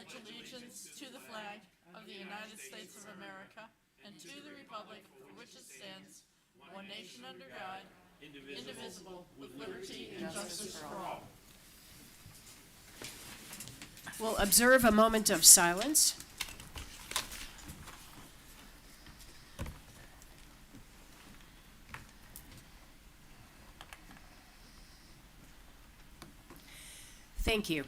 pledge allegiance to the flag of the United States of America and to the republic for which it stands, one nation under God, indivisible, with liberty and justice for all. We'll observe a moment of silence. Thank you.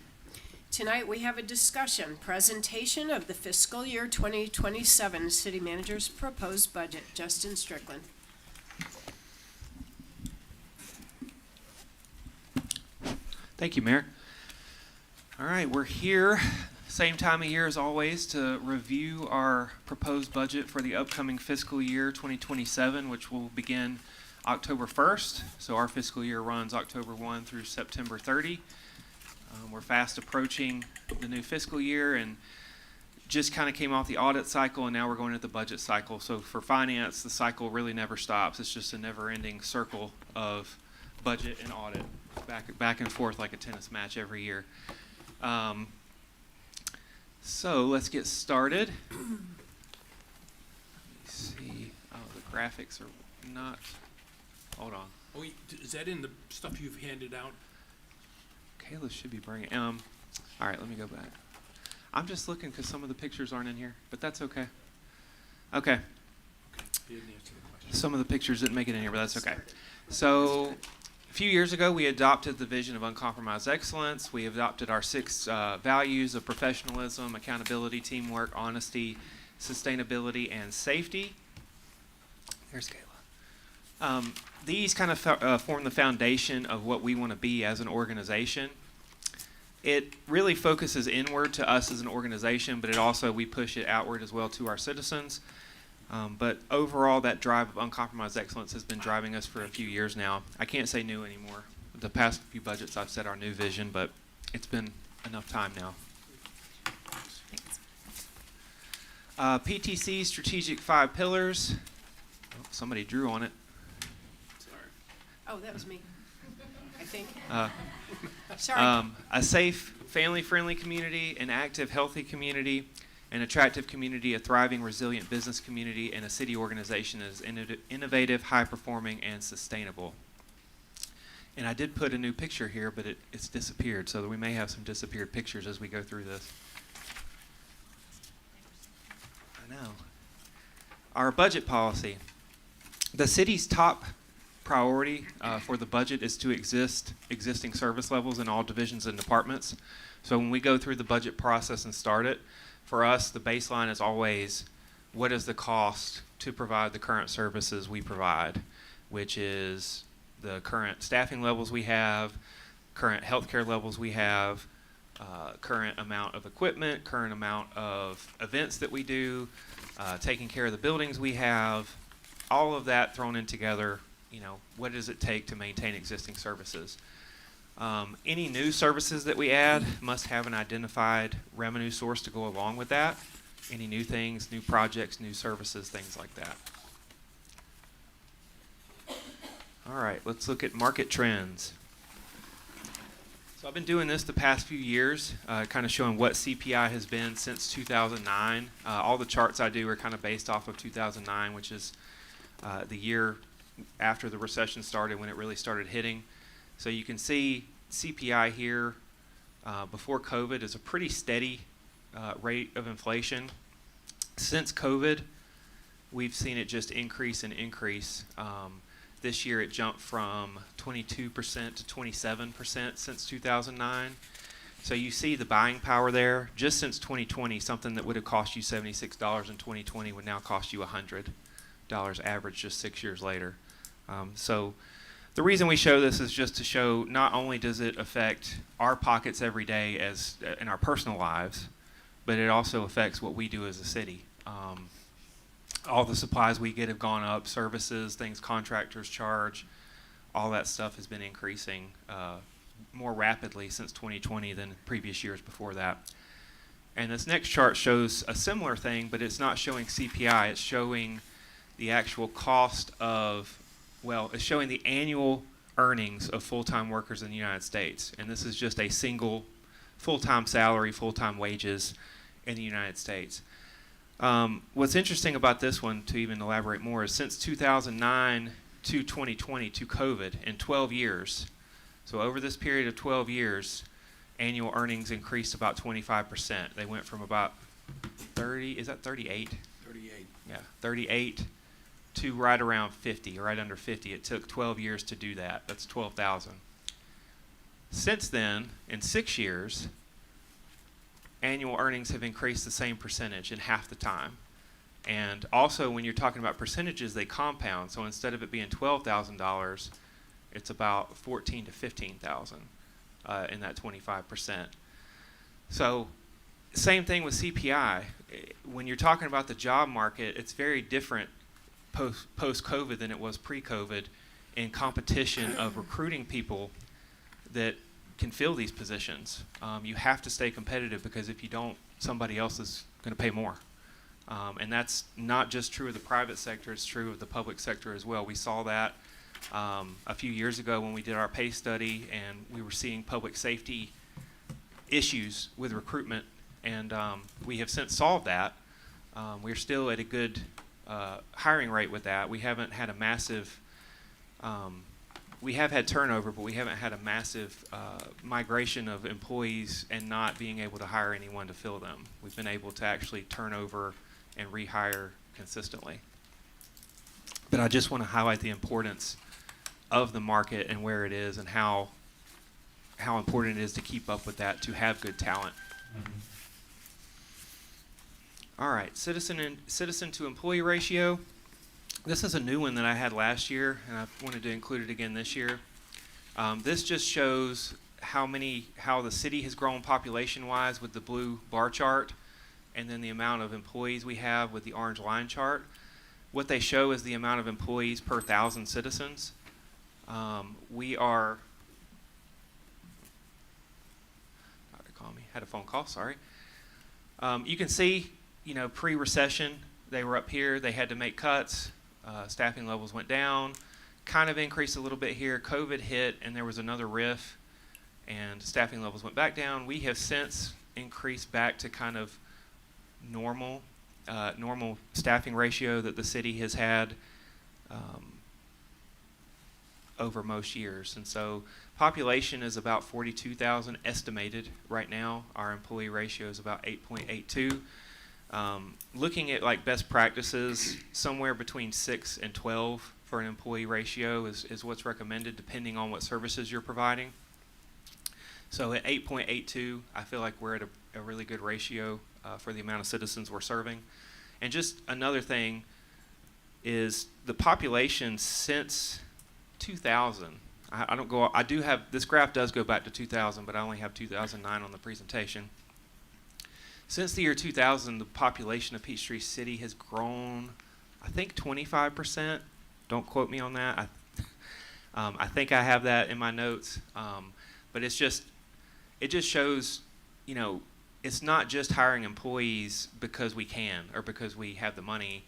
Tonight we have a discussion, presentation of the fiscal year 2027 City Manager's proposed budget. Justin Strickland. Thank you, Mayor. All right, we're here, same time of year as always, to review our proposed budget for the upcoming fiscal year 2027, which will begin October 1st. So our fiscal year runs October 1 through September 30. We're fast approaching the new fiscal year and just kind of came off the audit cycle, and now we're going into the budget cycle. So for finance, the cycle really never stops. It's just a never-ending circle of budget and audit, back and forth like a tennis match every year. So let's get started. Let me see. Oh, the graphics are not. Hold on. Oh, is that in the stuff you've handed out? Kayla should be bringing. All right, let me go back. I'm just looking because some of the pictures aren't in here, but that's okay. Okay. Okay, you didn't answer the question. Some of the pictures didn't make it in here, but that's okay. So a few years ago, we adopted the vision of uncompromised excellence. We adopted our 6 values of professionalism, accountability, teamwork, honesty, sustainability, and safety. There's Kayla. These kind of form the foundation of what we want to be as an organization. It really focuses inward to us as an organization, but we push it outward as well to our citizens. But overall, that drive of uncompromised excellence has been driving us for a few years now. I can't say new anymore. The past few budgets I've set our new vision, but it's been enough time now. PTC Strategic 5 Pillars. Oh, somebody drew on it. Oh, that was me, I think. Sorry. A safe, family-friendly community, an active, healthy community, an attractive community, a thriving, resilient business community, and a city organization that is innovative, high-performing, and sustainable. And I did put a new picture here, but it's disappeared, so we may have some disappeared pictures as we go through this. I know. Our budget policy. The city's top priority for the budget is to existing service levels in all divisions and departments. So when we go through the budget process and start it, for us, the baseline is always, what is the cost to provide the current services we provide, which is the current staffing levels we have, current healthcare levels we have, current amount of equipment, current amount of events that we do, taking care of the buildings we have, all of that thrown in together. What does it take to maintain existing services? Any new services that we add must have an identified revenue source to go along with that. Any new things, new projects, new services, things like that. All right, let's look at market trends. So I've been doing this the past few years, kind of showing what CPI has been since 2009. All the charts I do are kind of based off of 2009, which is the year after the recession started, when it really started hitting. So you can see CPI here before COVID is a pretty steady rate of inflation. Since COVID, we've seen it just increase and increase. This year it jumped from 22% to 27% since 2009. So you see the buying power there. Just since 2020, something that would have cost you $76 in 2020 would now cost you $100 average just 6 years later. So the reason we show this is just to show not only does it affect our pockets every day as in our personal lives, but it also affects what we do as a city. All the supplies we get have gone up, services, things contractors charge, all that stuff has been increasing more rapidly since 2020 than previous years before that. And this next chart shows a similar thing, but it's not showing CPI, it's showing the actual cost of, it's showing the annual earnings of full-time workers in the United States. And this is just a single full-time salary, full-time wages in the United States. What's interesting about this one, to even elaborate more, is since 2009 to 2020, to COVID, in 12 years, so over this period of 12 years, annual earnings increased about 25%. They went from about 38? 38. Yeah, 38 to right around 50, right under 50. It took 12 years to do that. That's 12,000. Since then, in 6 years, annual earnings have increased the same percentage in half the time. And also, when you're talking about percentages, they compound. So instead of it being $12,000, it's about 14 to 15,000 in that 25%. So same thing with CPI. When you're talking about the job market, it's very different post-COVID than it was pre-COVID in competition of recruiting people that can fill these positions. You have to stay competitive, because if you don't, somebody else is going to pay more. And that's not just true of the private sector, it's true of the public sector as well. We saw that a few years ago when we did our pay study, and we were seeing public safety issues with recruitment, and we have since solved that. We're still at a good hiring rate with that. We haven't had a massive, we have had turnover, but we haven't had a massive migration of employees and not being able to hire anyone to fill them. We've been able to actually turn over and rehire consistently. But I just want to highlight the importance of the market and where it is, and how important it is to keep up with that, to have good talent. All right, citizen to employee ratio. This is a new one that I had last year, and I wanted to include it again this year. This just shows how the city has grown population-wise with the blue bar chart, and then the amount of employees we have with the orange line chart. What they show is the amount of employees per 1,000 citizens. We are, had a phone call, sorry. You can see, pre-recession, they were up here, they had to make cuts, staffing levels went down, kind of increased a little bit here. COVID hit, and there was another riff, and staffing levels went back down. We have since increased back to kind of normal staffing ratio that the city has had over most years. And so population is about 42,000 estimated right now. Our employee ratio is about 8.82. Looking at like best practices, somewhere between 6 and 12 for an employee ratio is what's recommended, depending on what services you're providing. So at 8.82, I feel like we're at a really good ratio for the amount of citizens we're serving. And just another thing is the population since 2000. I do have, this graph does go back to 2000, but I only have 2009 on the presentation. Since the year 2000, the population of Peachtree City has grown, I think 25%. Don't quote me on that. I think I have that in my notes. But it just shows, it's not just hiring employees because we can or because we have the money.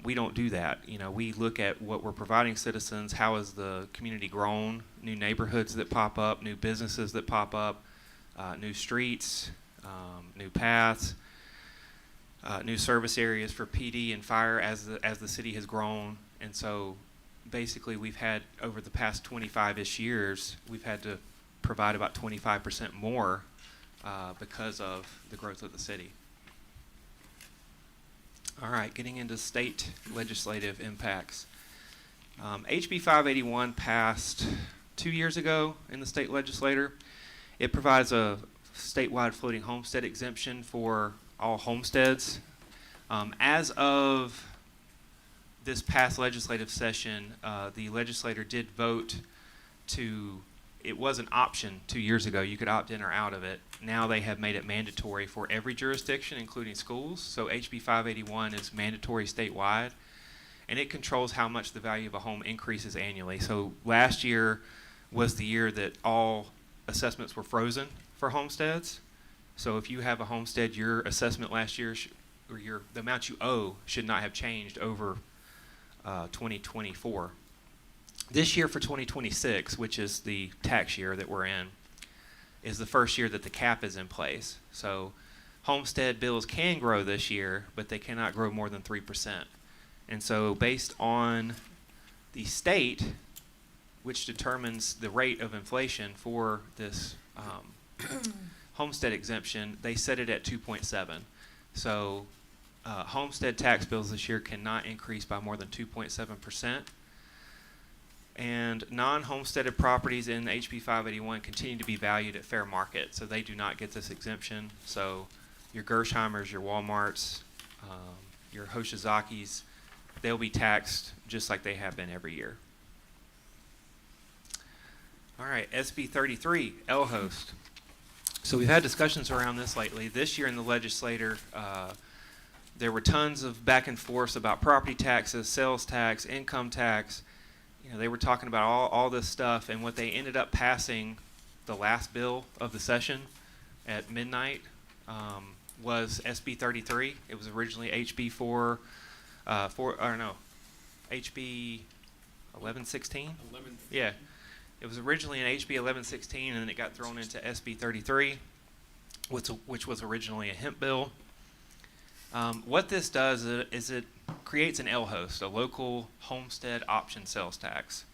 We don't do that. We look at what we're providing citizens, how has the community grown, new neighborhoods that pop up, new businesses that pop up, new streets, new paths, new service areas for PD and fire as the city has grown. And so basically we've had, over the past 25-ish years, we've had to provide about 25% more because of the growth of the city. All right, getting into state legislative impacts. HB 581 passed 2 years ago in the state legislature. It provides a statewide floating homestead exemption for all homesteads. As of this past legislative session, the legislator did vote to, it was an option 2 years ago, you could opt in or out of it. Now they have made it mandatory for every jurisdiction, including schools. So HB 581 is mandatory statewide, and it controls how much the value of a home increases annually. So last year was the year that all assessments were frozen for homesteads. So if you have a homestead, your assessment last year, or the amount you owe, should not have changed over 2024. This year for 2026, which is the tax year that we're in, is the first year that the cap is in place. So homestead bills can grow this year, but they cannot grow more than 3%. And so based on the state, which determines the rate of inflation for this homestead exemption, they set it at 2.7. So homestead tax bills this year cannot increase by more than 2.7%. And non-homesteaded properties in HB 581 continue to be valued at fair market, so they do not get this exemption. So your Gersheimers, your Walmarts, your Hoshizakis, they'll be taxed just like they have been every year. All right, SB 33, L-Host. So we've had discussions around this lately. This year in the legislature, there were tons of back and forth about property taxes, sales tax, income tax. You know, they were talking about all this stuff, and what they ended up passing, the last bill of the session at midnight, was SB 33. It was originally HB HB 1116. Yeah, it was originally an HB 1116, and then it got thrown into SB 33, which was originally a hemp bill. What this does is it creates an L-Host, a local homestead option sales tax.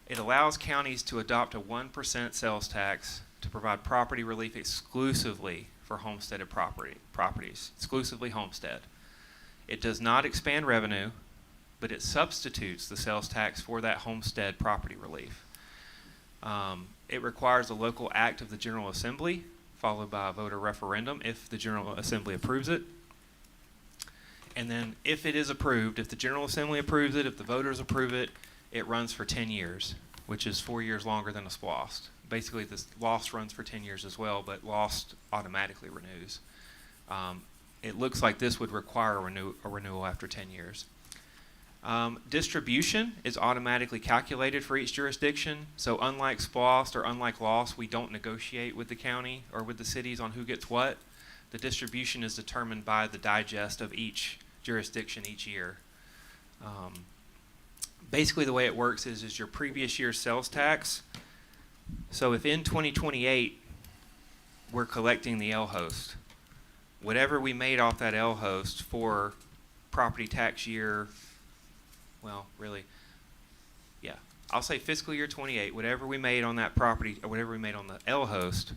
It allows counties to adopt a 1% sales tax to provide property relief exclusively for homesteaded properties, exclusively homestead. It does not expand revenue, but it substitutes the sales tax for that homestead property relief. It requires a local act of the General Assembly, followed by a voter referendum if the General Assembly approves it. And then if it is approved, if the General Assembly approves it, if the voters approve it, it runs for 10 years, which is 4 years longer than a SPLOST. Basically, this LOST runs for 10 years as well, but LOST automatically renews. It looks like this would require a renewal after 10 years. Distribution is automatically calculated for each jurisdiction. So unlike SPLOST or unlike LOST, we don't negotiate with the county or with the cities on who gets what. The distribution is determined by the digest of each jurisdiction each year. Basically, the way it works is your previous year's sales tax. So if in 2028 we're collecting the L-Host, whatever we made off that L-Host for property tax year, well, really, yeah, I'll say fiscal year 28, whatever we made on that property, or whatever we made on the L-Host,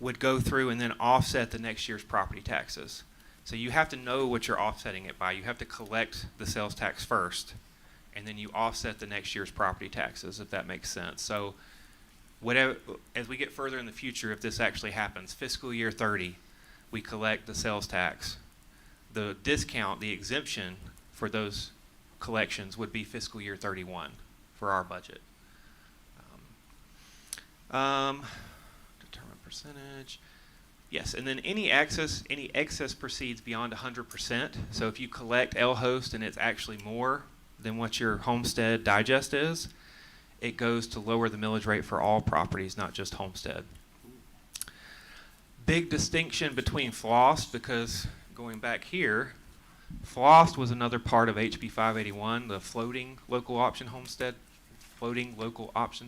would go through and then offset the next year's property taxes. So you have to know what you're offsetting it by. You have to collect the sales tax first, and then you offset the next year's property taxes, if that makes sense. So whatever, as we get further in the future, if this actually happens, fiscal year 30, we collect the sales tax. The discount, the exemption for those collections would be fiscal year 31 for our budget. Determine percentage. Yes, and then any excess proceeds beyond 100%. So if you collect L-Host and it's actually more than what your homestead digest is, it goes to lower the millage rate for all properties, not just homestead. Big distinction between FLOST, because going back here, FLOST was another part of HB 581, the floating local option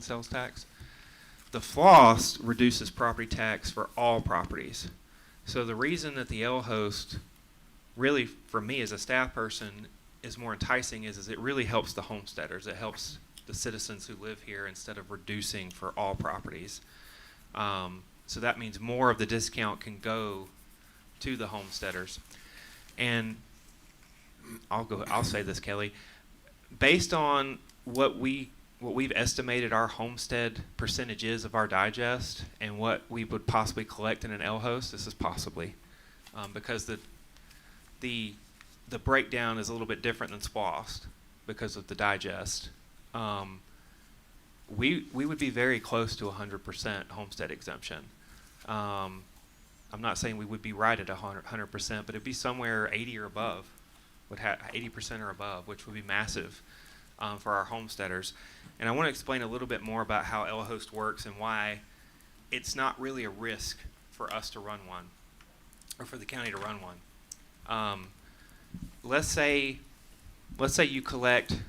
sales tax. The FLOST reduces property tax for all properties. So the reason that the L-Host really, for me as a staff person, is more enticing is it really helps the homesteaders. It helps the citizens who live here instead of reducing for all properties. So that means more of the discount can go to the homesteaders. And I'll say this, Kelly. Based on what we've estimated our homestead percentage is of our digest and what we would possibly collect in an L-Host, this is possibly because the breakdown is a little bit different than SPLOST because of the digest. We would be very close to 100% homestead exemption. I'm not saying we would be right at 100%, but it'd be somewhere 80 or above, 80% or above, which would be massive for our homesteaders. And I want to explain a little bit more about how L-Host works and why it's not really a risk for us to run one, or for the county to run one. Let's say you collect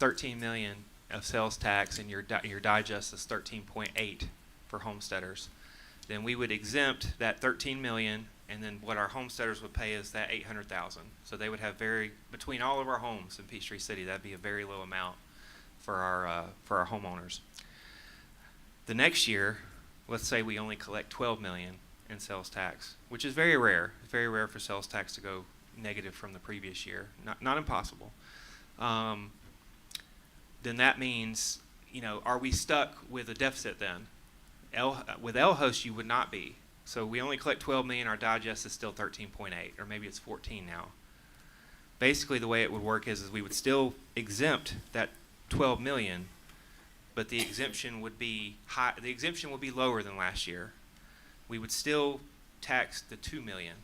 $13 million of sales tax and your digest is 13.8 for homesteaders. Then we would exempt that 13 million, and then what our homesteaders would pay is that 800,000. So they would have between all of our homes in Peachtree City, that'd be a very low amount for our homeowners. The next year, let's say we only collect 12 million in sales tax, which is very rare. It's very rare for sales tax to go negative from the previous year. Not impossible. Then that means, are we stuck with a deficit then? With LHOST, you would not be. So we only collect 12 million. Our digest is still 13.8, or maybe it's 14 now. Basically, the way it would work is we would still exempt that 12 million, but the exemption would be high. The exemption would be lower than last year. We would still tax the 2 million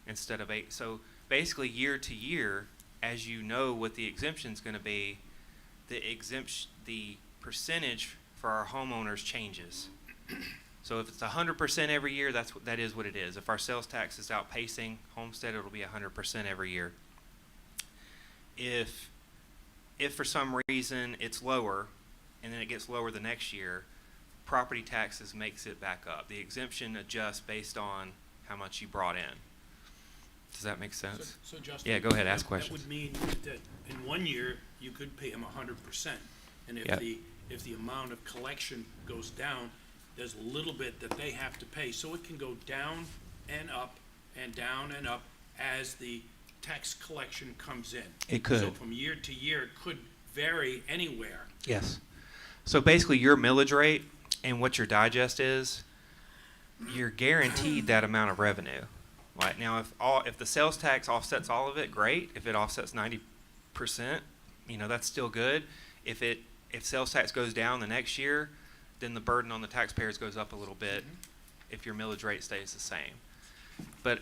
instead of 8. So basically, year to year, as you know what the exemption is going to be, the percentage for our homeowners changes. So if it's 100% every year, that is what it is. If our sales tax is outpacing homestead, it'll be 100% every year. If for some reason it's lower, and then it gets lower the next year, property taxes makes it back up. The exemption adjusts based on how much you brought in. Does that make sense? So Justin. Yeah, go ahead, ask questions. That would mean that in 1 year, you could pay them 100%. And if Yep. if the amount of collection goes down, there's a little bit that they have to pay. So it can go down and up and down and up as the tax collection comes in. It could. So from year to year, it could vary anywhere. Yes. So basically, your millage rate and what your digest is, you're guaranteed that amount of revenue. Right now, if the sales tax offsets all of it, great. If it offsets 90%, that's still good. If sales tax goes down the next year, then the burden on the taxpayers goes up a little bit. If your millage rate stays the same. But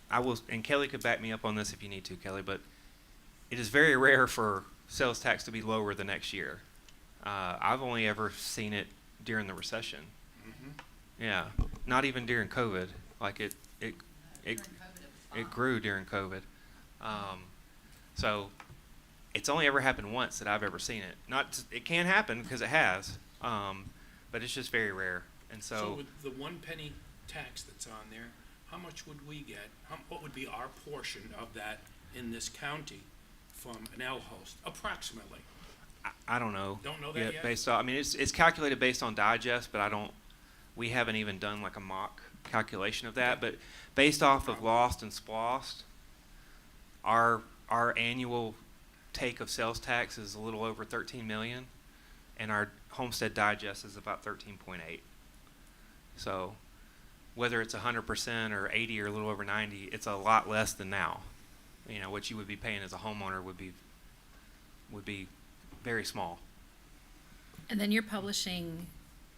I will, and Kelly could back me up on this if you need to, Kelly. But it is very rare for sales tax to be lower the next year. I've only ever seen it during the recession. Yeah, not even during COVID. Like it grew during COVID. So it's only ever happened once that I've ever seen it. It can happen because it has, but it's just very rare. And So with the 1 penny tax that's on there, how much would we get? What would be our portion of that in this county from an LHOST, approximately? I don't know. Don't know that yet? Based on, it's calculated based on digest, but we haven't even done like a mock calculation of that. But based off of lost and splost, our annual take of sales tax is a little over 13 million, and our homestead digest is about 13.8. So whether it's 100% or 80 or a little over 90, it's a lot less than now. What you would be paying as a homeowner would be very small. And then you're publishing,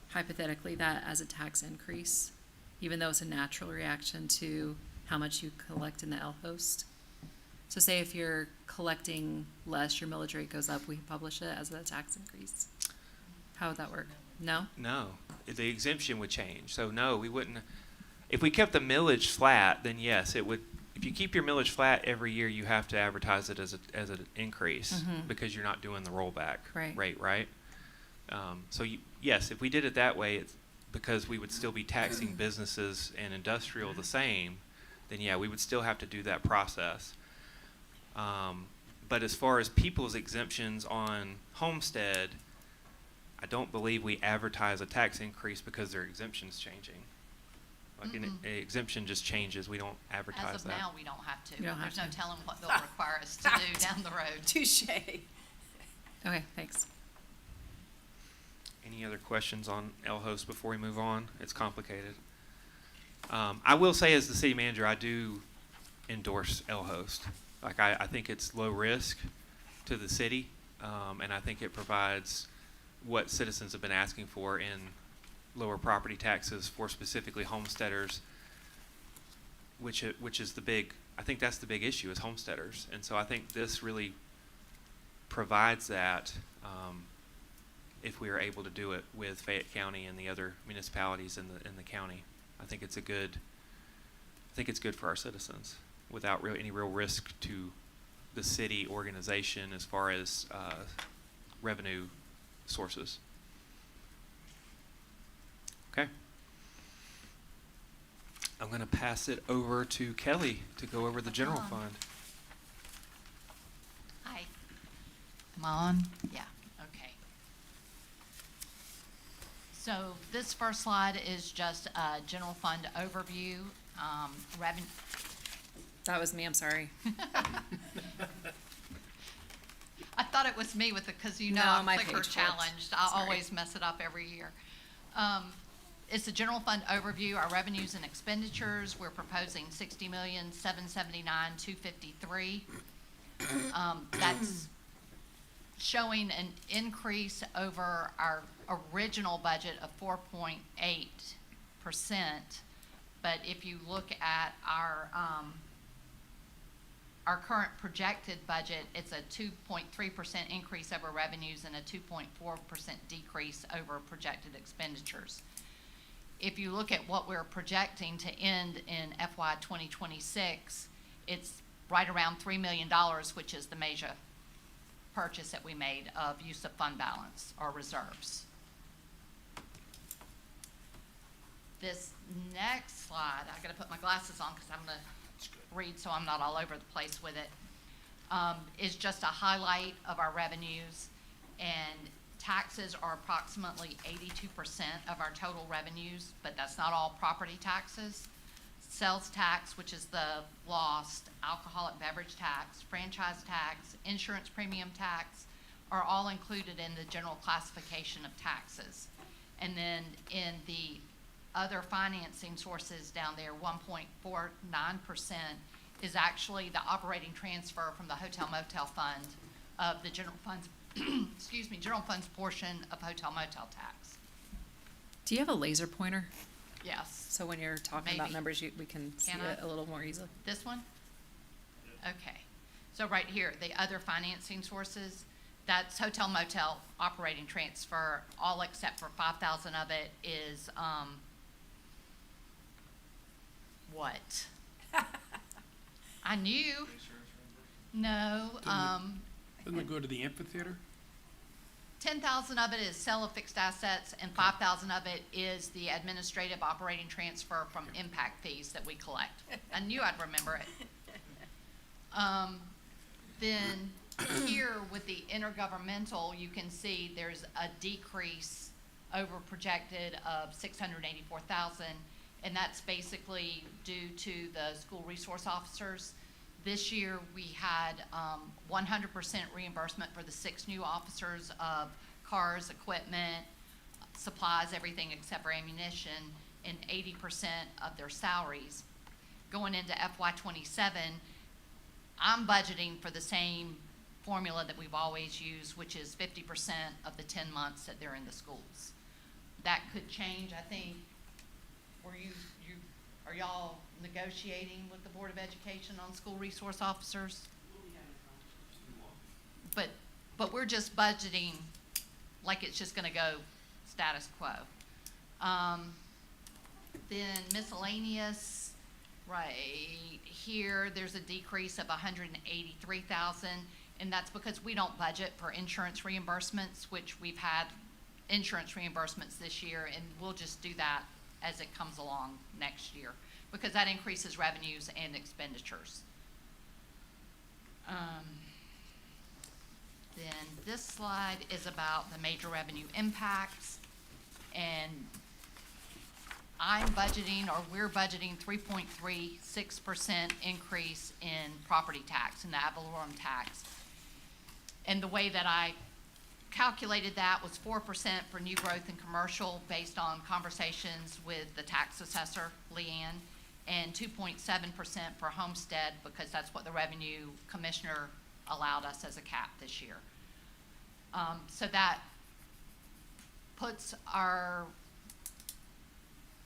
hypothetically, that as a tax increase, even though it's a natural reaction to how much you collect in the LHOST. So say if you're collecting less, your millage rate goes up, we publish it as a tax increase. How would that work? No? No, the exemption would change. So no, we wouldn't. If we kept the millage flat, then yes, it would. If you keep your millage flat every year, you have to advertise it as an increase because you're not doing the rollback rate, right? So yes, if we did it that way, it's because we would still be taxing businesses and industrial the same, then yeah, we would still have to do that process. But as far as people's exemptions on homestead, I don't believe we advertise a tax increase because their exemption's changing. Like an exemption just changes. We don't advertise As of that. now, we don't have to. You don't have There's no to. telling what they'll require us to do down the road. Touche. Okay, thanks. Any other questions on LHOST before we move on? It's complicated. I will say, as the city manager, I do endorse LHOST. Like I think it's low risk to the city, and I think it provides what citizens have been asking for in lower property taxes for specifically homesteaders, which is the big. I think that's the big issue is homesteaders, and so I think this really provides that. If we are able to do it with Fayette County and the other municipalities in the county, I think it's good for our citizens without any real risk to the city organization as far as revenue sources. Okay. I'm going to pass it over to Kelly to go over the general fund. Hi. Am I on? Yeah, okay. So this first slide is just a general fund overview, revenue. That was me, I'm sorry. I thought it was me with it, because you know No, I'm my clicker page flipped. challenged. I Sorry. always mess it up every year. It's a general fund overview, our revenues and expenditures. We're proposing $60,779,253. That's showing an increase over our original budget of 4.8%. But if you look at our current projected budget, it's a 2.3% increase over revenues and a 2.4% decrease over projected expenditures. If you look at what we're projecting to end in FY 2026, it's right around $3 million, which is the major purchase that we made of use of fund balance or reserves. This next slide, I gotta put my glasses on because I'm gonna read so I'm not all over the place with it, is just a highlight of our revenues, and taxes are approximately 82% of our total revenues, but that's not all property taxes. Sales tax, which is the lost, alcoholic beverage tax, franchise tax, insurance premium tax, are all included in the general classification of taxes. And then in the other financing sources down there, 1.49% is actually the operating transfer from the hotel motel fund of the general funds, excuse me, general funds portion of hotel motel tax. Do you have a laser pointer? Yes. So when you're talking about Maybe. numbers, we can see Can I? it a little more easily. This one? Okay. So right here, the other financing sources, that's hotel motel operating transfer, all except for 5,000 of it is, what? I knew. No, Doesn't it go to the amphitheater? 10,000 of it is sale of fixed assets, and 5,000 of it is the administrative operating transfer from impact fees that we collect. I knew I'd remember it. Then here with the intergovernmental, you can see there's a decrease over projected of 684,000, and that's basically due to the school resource officers. This year, we had 100% reimbursement for the 6 new officers of cars, equipment, supplies, everything except for ammunition, and 80% of their salaries. Going into FY '27, I'm budgeting for the same formula that we've always used, which is 50% of the 10 months that they're in the schools. That could change, I think. Are y'all negotiating with the Board of Education on school resource officers? But we're just budgeting like it's just gonna go status quo. Then miscellaneous, right here, there's a decrease of 183,000, and that's because we don't budget for insurance reimbursements, which we've had insurance reimbursements this year, and we'll just do that as it comes along next year, because that increases revenues and expenditures. Then this slide is about the major revenue impacts, and we're budgeting 3.36% increase in property tax, in the ad valorem tax. And the way that I calculated that was 4% for new growth in commercial based on conversations with the tax assessor, Leanne, and 2.7% for homestead, because that's what the revenue commissioner allowed us as a cap this year. So that puts our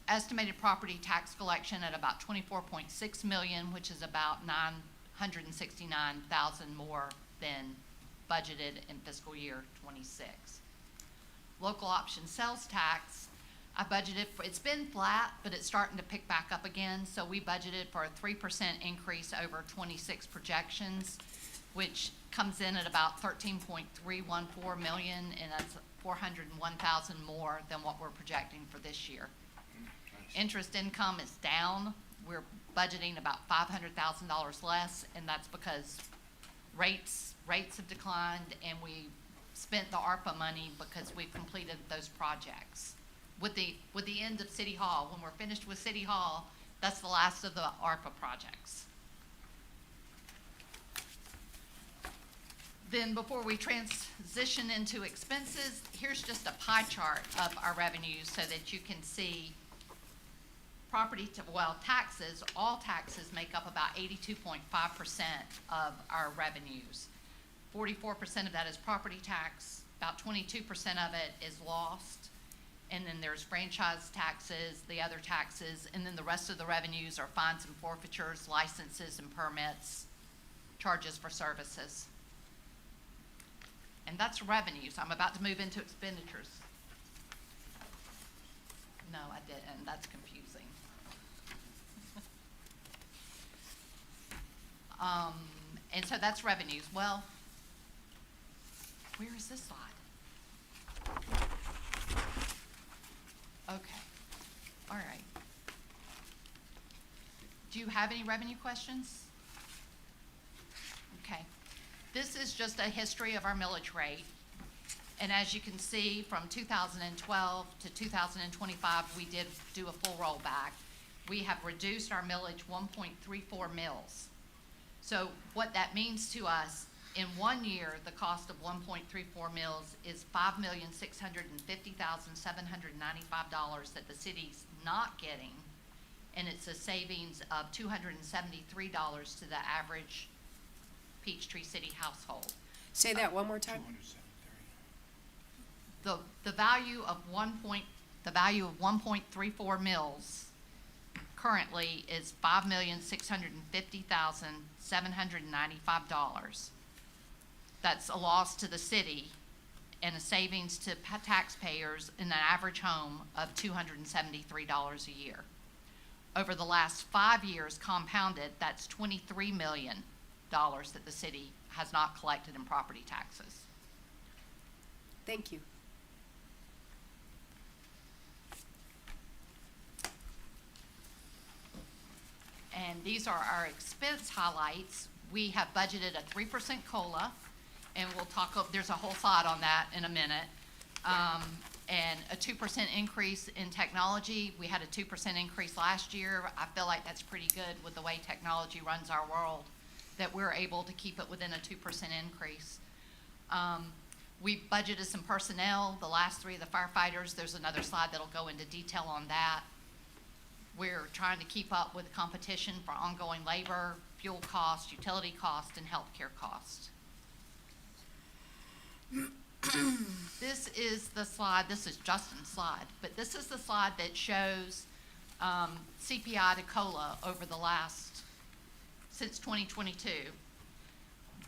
estimated property tax collection at about 24.6 million, which is about 969,000 more than budgeted in fiscal year '26. Local option sales tax, I budgeted for, it's been flat, but it's starting to pick back up again. So we budgeted for a 3% increase over '26 projections, which comes in at about 13.314 million, and that's 401,000 more than what we're projecting for this year. Interest income is down we're budgeting about $500,000 less, and that's because rates have declined, and we spent the ARPA money because we've completed those projects. With the end of City Hall, when we're finished with City Hall, that's the last of the ARPA projects. Then before we transition into expenses, here's just a pie chart of our revenues so that you can see taxes, all taxes make up about 82.5% of our revenues. 44% of that is property tax, about 22% of it is lost, and then there's franchise taxes, the other taxes, and then the rest of the revenues are fines and forfeitures, licenses and permits, charges for services. And that's revenues. I'm about to move into expenditures. No, I didn't. That's confusing. And so that's revenues. Well, where is this slide? Okay. All right. Do you have any revenue questions? Okay. This is just a history of our millage rate. And as you can see, from 2012 to 2025, we did do a full rollback. We have reduced our millage 1.34 mils. So what that means to us, in 1 year, the cost of 1.34 mils is $5,650,795 that the city's not getting, and it's a savings of $273 to the average Peachtree City household. Say that one more time. The value of 1.34 mils currently is $5,650,795. That's a loss to the city and a savings to taxpayers in an average home of $273 a year. Over the last 5 years compounded, that's $23 million that the city has not collected in property taxes. Thank you. And these are our expense highlights. We have budgeted a 3% COLA, and we'll talk, there's a whole slide on that in a minute. And a 2% increase in technology. We had a 2% increase last year. I feel like that's pretty good with the way technology runs our world, that we're able to keep it within a 2% increase. We budgeted some personnel, the last 3 of the firefighters. There's another slide that'll go into detail on that. We're trying to keep up with competition for ongoing labor, fuel cost, utility cost, and healthcare cost. This is the slide, this is Justin's slide, but this is the slide that shows CPI to COLA over the last, since 2022.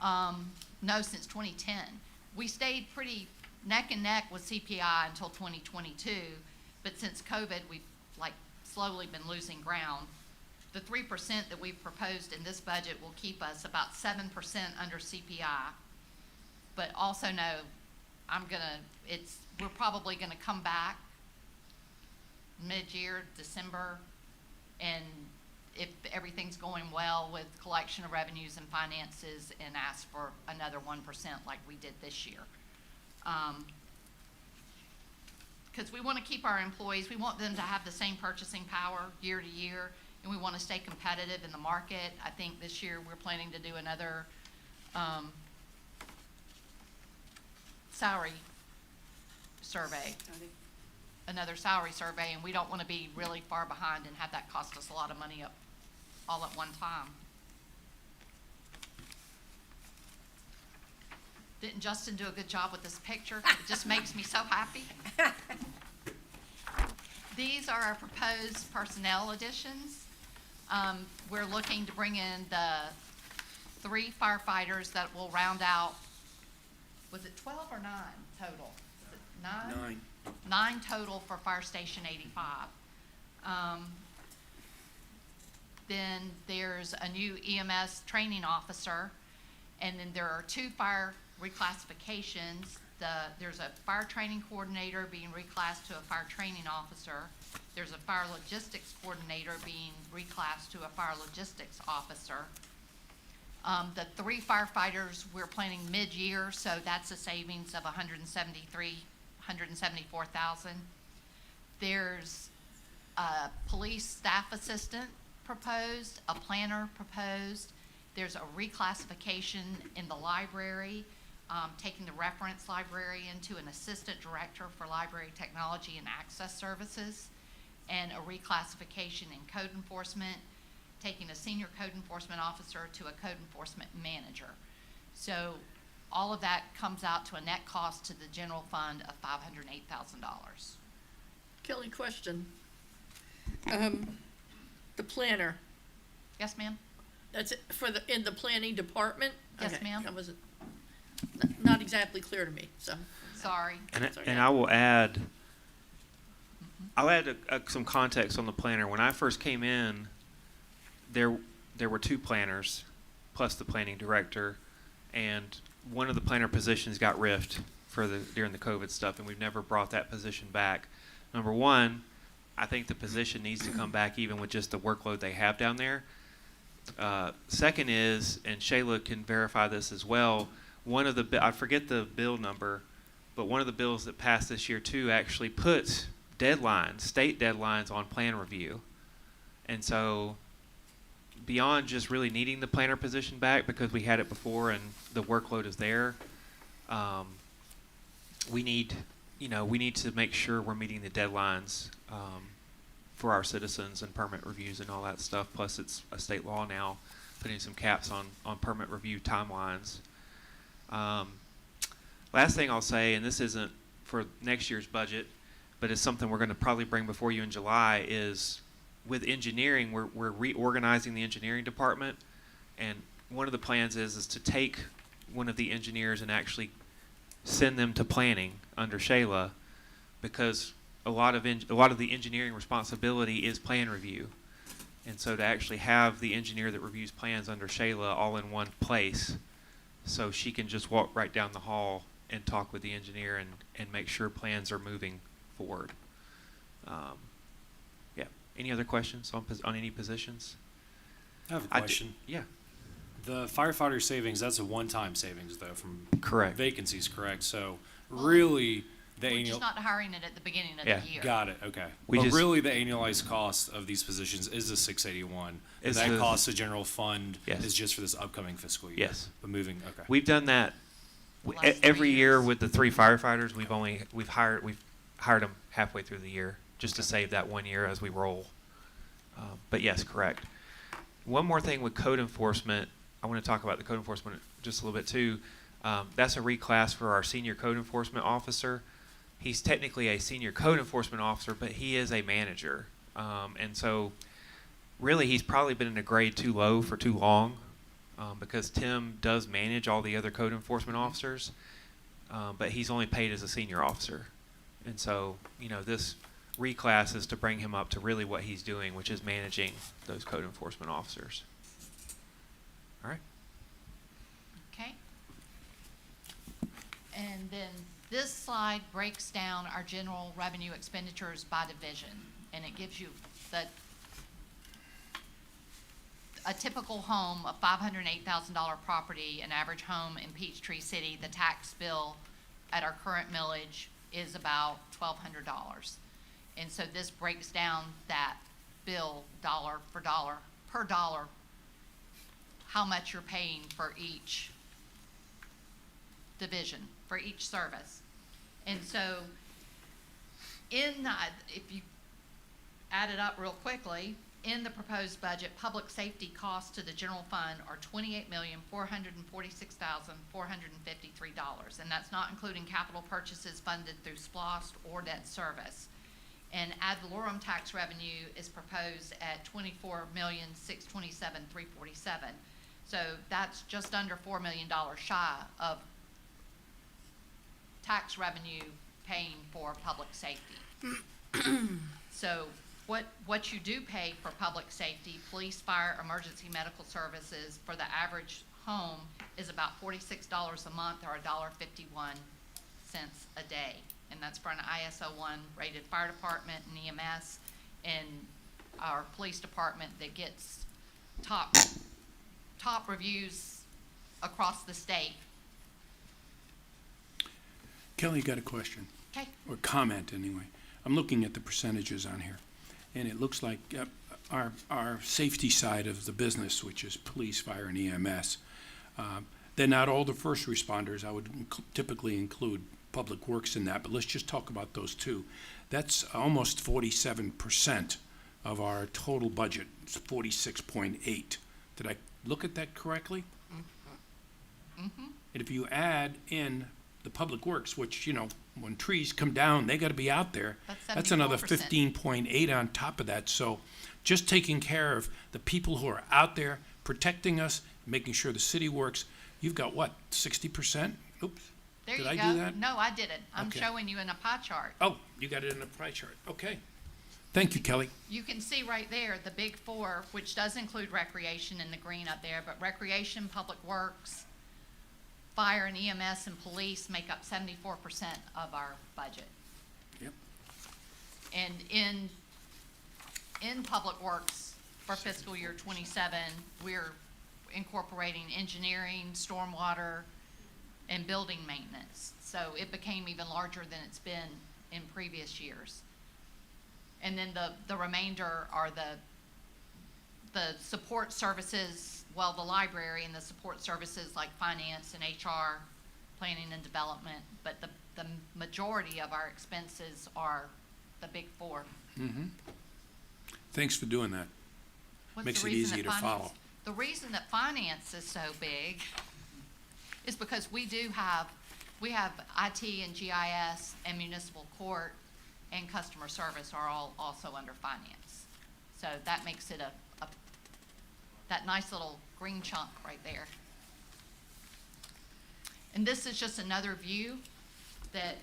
No, since 2010. We stayed pretty neck and neck with CPI until 2022, but since COVID, we've slowly been losing ground. The 3% that we've proposed in this budget will keep us about 7% under CPI, but also know we're probably gonna come back mid-year, December, and if everything's going well with collection of revenues and finances, and ask for another 1% like we did this year. Because we want to keep our employees, we want them to have the same purchasing power year to year, and we want to stay competitive in the market. I think this year we're planning to do another salary survey. And we don't want to be really far behind and have that cost us a lot of money all at one time. Didn't Justin do a good job with this picture? It just makes me so happy. These are our proposed personnel additions. We're looking to bring in the 3 firefighters that will round out, was it 12 or 9 total? Was it 9? 9 total for Fire Station 85. Then there's a new EMS training officer, and then there are 2 fire reclassifications there's a fire training coordinator being reclassed to a fire training officer. There's a fire logistics coordinator being reclassed to a fire logistics officer. The 3 firefighters, we're planning mid-year, so that's a savings of $174,000. There's a police staff assistant proposed, a planner proposed. There's a reclassification in the library, taking the reference librarian to an assistant director for library technology and access services, and a reclassification in code enforcement, taking a senior code enforcement officer to a code enforcement manager. So all of that comes out to a net cost to the general fund of $508,000. Kelly, question. The planner, Yes, ma'am? that's it for in the planning department? Yes, Okay, ma'am. That was not exactly clear to me, so. Sorry. And I will add, I'll add some context on the planner. When I first came in, there were 2 planners, plus the planning director, and one of the planner positions got riffed during the COVID stuff, and we've never brought that position back. Number one, I think the position needs to come back even with just the workload they have down there. Second is, and Shayla can verify this as well, I forget the bill number, but one of the bills that passed this year too actually puts state deadlines on plan review. And so beyond just really needing the planner position back because we had it before and the workload is there, we need to make sure we're meeting the deadlines for our citizens and permit reviews and all that stuff. Plus it's a state law now putting some caps on permit review timelines. Last thing I'll say, and this isn't for next year's budget, but it's something we're going to probably bring before you in July, is with engineering, we're reorganizing the engineering department, and one of the plans is to take one of the engineers and actually send them to planning under Shayla, because a lot of the engineering responsibility is plan review, and so to actually have the engineer that reviews plans under Shayla all in one place, so she can just walk right down the hall and talk with the engineer and make sure plans are moving forward. Yeah. Any other questions on any positions? I have a question. Yeah. The firefighter savings, that's a one-time savings though from Correct. vacancies, correct? So really the We're annual, just not hiring it at the beginning of Yeah. the year. got it, okay. We But just- really the annualized cost of these positions is the 681. And It's that the- cost to general fund Yes. is just for this upcoming fiscal year. Yes. But moving, okay. We've done that Last 3 every year years. with the 3 firefighters. We've hired them halfway through the year just to save that 1 year as we roll. But yes, correct. One more thing with code enforcement, I want to talk about the code enforcement just a little bit too. That's a reclass for our senior code enforcement officer. He's technically a senior code enforcement officer, but he is a manager. And so really he's probably been in a grade too low for too long, because Tim does manage all the other code enforcement officers, but he's only paid as a senior officer. And so, this reclass is to bring him up to really what he's doing, which is managing those code enforcement officers. All right. Okay. And then this slide breaks down our general revenue expenditures by division, and it gives you a typical home, a $508,000 property, an average home in Peachtree City, the tax bill at our current millage is about $1,200. And so this breaks down that bill dollar for dollar, per dollar, how much you're paying for each division, for each service. And so if you add it up real quickly, in the proposed budget, public safety costs to the general fund are $28,446,453, and that's not including capital purchases funded through SPLOST or debt service. And ad valorem tax revenue is proposed at $24,627,347. So that's just under $4 million shy of tax revenue paying for public safety. So what you do pay for public safety, police, fire, emergency medical services for the average home is about $46 a month or $1.51 cents a day. And that's for an ISO 1 rated fire department and EMS, and our police department that gets top reviews across the state. Kelly, got a question, Okay, or comment anyway. I'm looking at the percentages on here, and it looks like our safety side of the business, which is police, fire, and EMS, they're not all the first responders. I would typically include public works in that, but let's just talk about those two. That's almost 47% of our total budget. It's 46.8. Did I look at that correctly? mm-hmm, And if you add in the public works, which, you know, when trees come down, they gotta be out there. That's another 74%. 15.8 on top of that. So just taking care of the people who are out there protecting us, making sure the city works, you've got what, 60%? Oops. There Did you I go. do that? No, I didn't. I'm Okay. showing you in a pie chart. Oh, you got it in the pie chart. Okay. Thank you, Kelly. You can see right there, the big four, which does include recreation in the green up there, but recreation, public works, fire and EMS and police make up 74% of our budget. Yep. And in public works for fiscal year 27, we're incorporating engineering, stormwater, and building maintenance. So it became even larger than it's been in previous years. And then the remainder are the support services, well, the library and the support services like finance and HR, planning and development, but the majority of our expenses are the big four. Thanks for doing that. What's Makes the it reason easy that to follow. The reason that finance is so big is because we have IT and GIS and municipal court and customer service are all also under finance. So that makes it that nice little green chunk right there. And this is just another view that,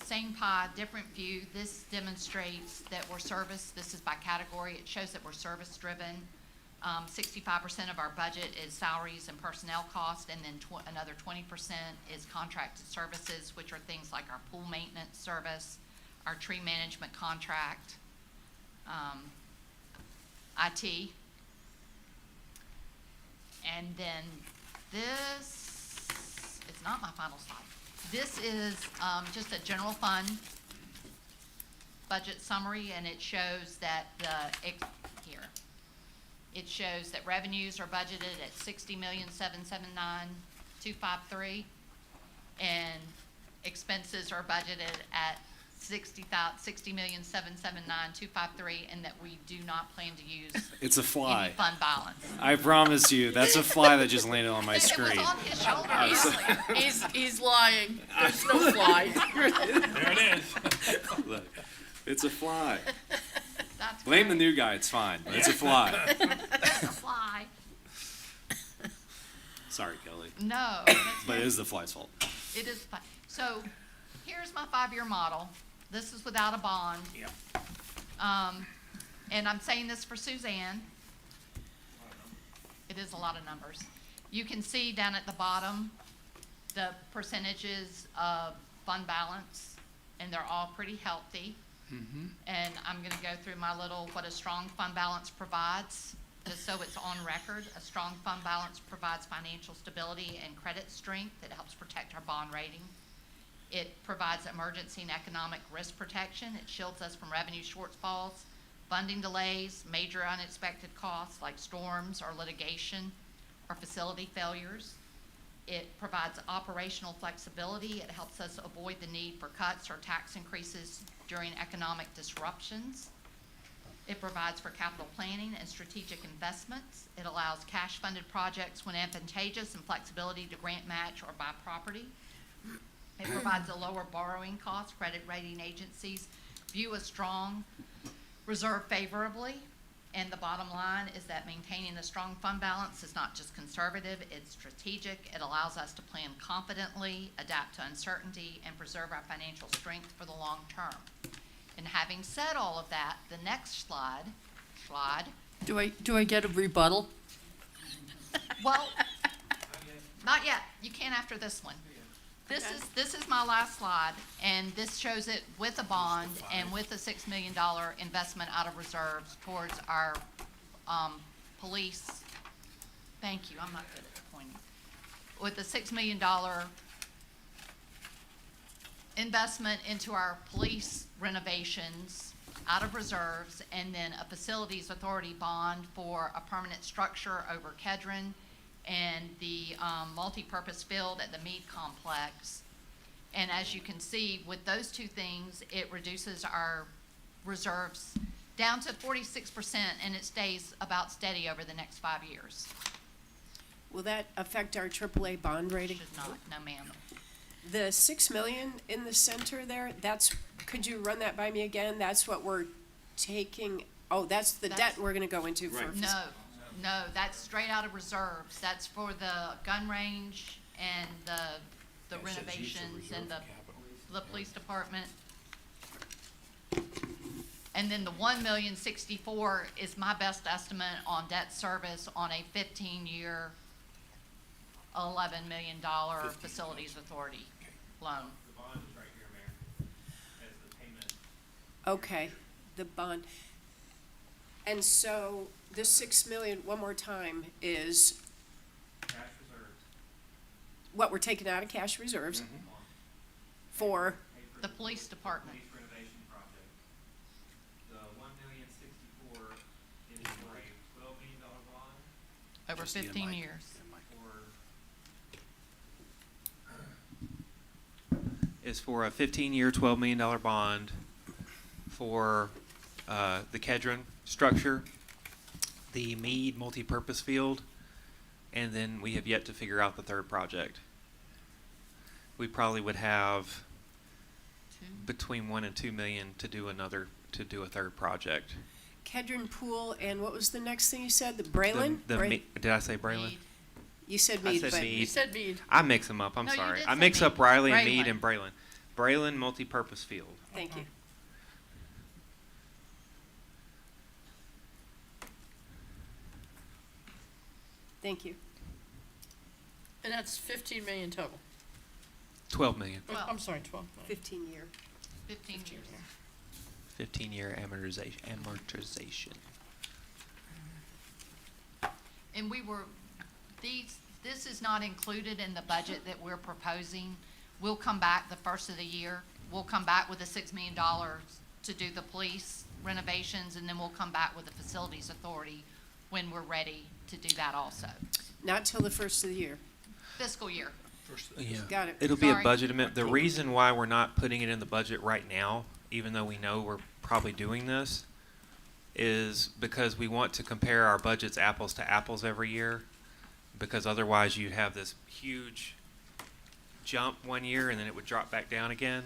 same pie, different view. This demonstrates that we're service, this is by category. It shows that we're service driven. 65% of our budget is salaries and personnel cost, and then another 20% is contracted services, which are things like our pool maintenance service, our tree management contract, IT. And then this is not my final slide. This is just a general fund budget summary, and it shows that it shows that revenues are budgeted at $60,779,253, and expenses are budgeted at $60,779,253, and that we do not plan to use It's a any fly. fund balance. I promise you, that's a fly that just landed on my It was screen. on his shoulder earlier. He's lying. There's no fly. There it is. Look, it's a fly. That's Blame the great. new guy, it's fine, but it's a fly. It's a fly. Sorry, Kelly. No, that's But it is the fly's fault. It is fun. So here's my 5-year model. This is without a bond. Yeah. And I'm saying this for Suzanne. It is a lot of numbers. You can see down at the bottom, the percentages of fund balance, and they're all pretty healthy. And I'm gonna go through my little, what a strong fund balance provides, just so it's on record. A strong fund balance provides financial stability and credit strength. It helps protect our bond rating. It provides emergency and economic risk protection. It shields us from revenue shortfalls, funding delays, major unexpected costs like storms or litigation or facility failures. It provides operational flexibility. It helps us avoid the need for cuts or tax increases during economic disruptions. It provides for capital planning and strategic investments. It allows cash-funded projects when advantageous and flexibility to grant match or buy property. It provides a lower borrowing cost. Credit rating agencies view a strong reserve favorably. And the bottom line is that maintaining a strong fund balance is not just conservative, it's strategic. It allows us to plan confidently, adapt to uncertainty, and preserve our financial strength for the long term. And having said all of that, the next slide, Do I get a rebuttal? well, not yet. You can after this one. This is my last slide, and this shows it with a bond and with a $6 million investment out of reserves towards our, police. Thank you, I'm not good at pointing. With a $6 million investment into our police renovations out of reserves, and then a facilities authority bond for a permanent structure over Kedron and the multi-purpose field at the Mead Complex. And as you can see, with those two things, it reduces our reserves down to 46%, and it stays about steady over the next 5 years. Will that affect our AAA bond rating? Should not, no ma'am. The 6 million in the center there, could you run that by me again? That's what we're taking, that's the debt That's- we're gonna go into for. Right. No, that's straight out of reserves. That's for the gun range and the renovations and the police department. And then the 1,064,000 is my best estimate on debt service on a 15-year, $11 million facilities authority loan. The bond is right here, Mayor, as the payment. Okay, the bond. And so the 6 million, one more time, is Cash reserves. what we're taking out of cash reserves for, The police department. Police renovation project. The 1,064,000 is for a $12 million bond Over 15 years. is for a 15-year, $12 million bond for the Kedron structure, the Mead multipurpose field, and then we have yet to figure out the third project. We probably would have between 1 and 2 million to do a third project. Kedron Pool, and what was the next thing you said? The Braylon? Did I say Braylon? Mead. You said I Mead, said but. Mead. You said Mead. I mix them up. I'm No, you sorry. did I say mix up Mead. Riley and Mead Braylon. and Braylon. Braylon multipurpose field. Thank you. Thank you. And that's 15 million total. 12 million. Oh, Well- I'm sorry, 12 million. 15-year. 15 years. 15-year amortization. And this is not included in the budget that we're proposing. We'll come back the first of the year. We'll come back with the $6 million to do the police renovations, and then we'll come back with the facilities authority when we're ready to do that also. Not till the first of the year. Fiscal year. Yeah. Got it. It'll be a Sorry. budget amendment. The reason why we're not putting it in the budget right now, even though we know we're probably doing this, is because we want to compare our budgets apples to apples every year, because otherwise you'd have this huge jump one year and then it would drop back down again.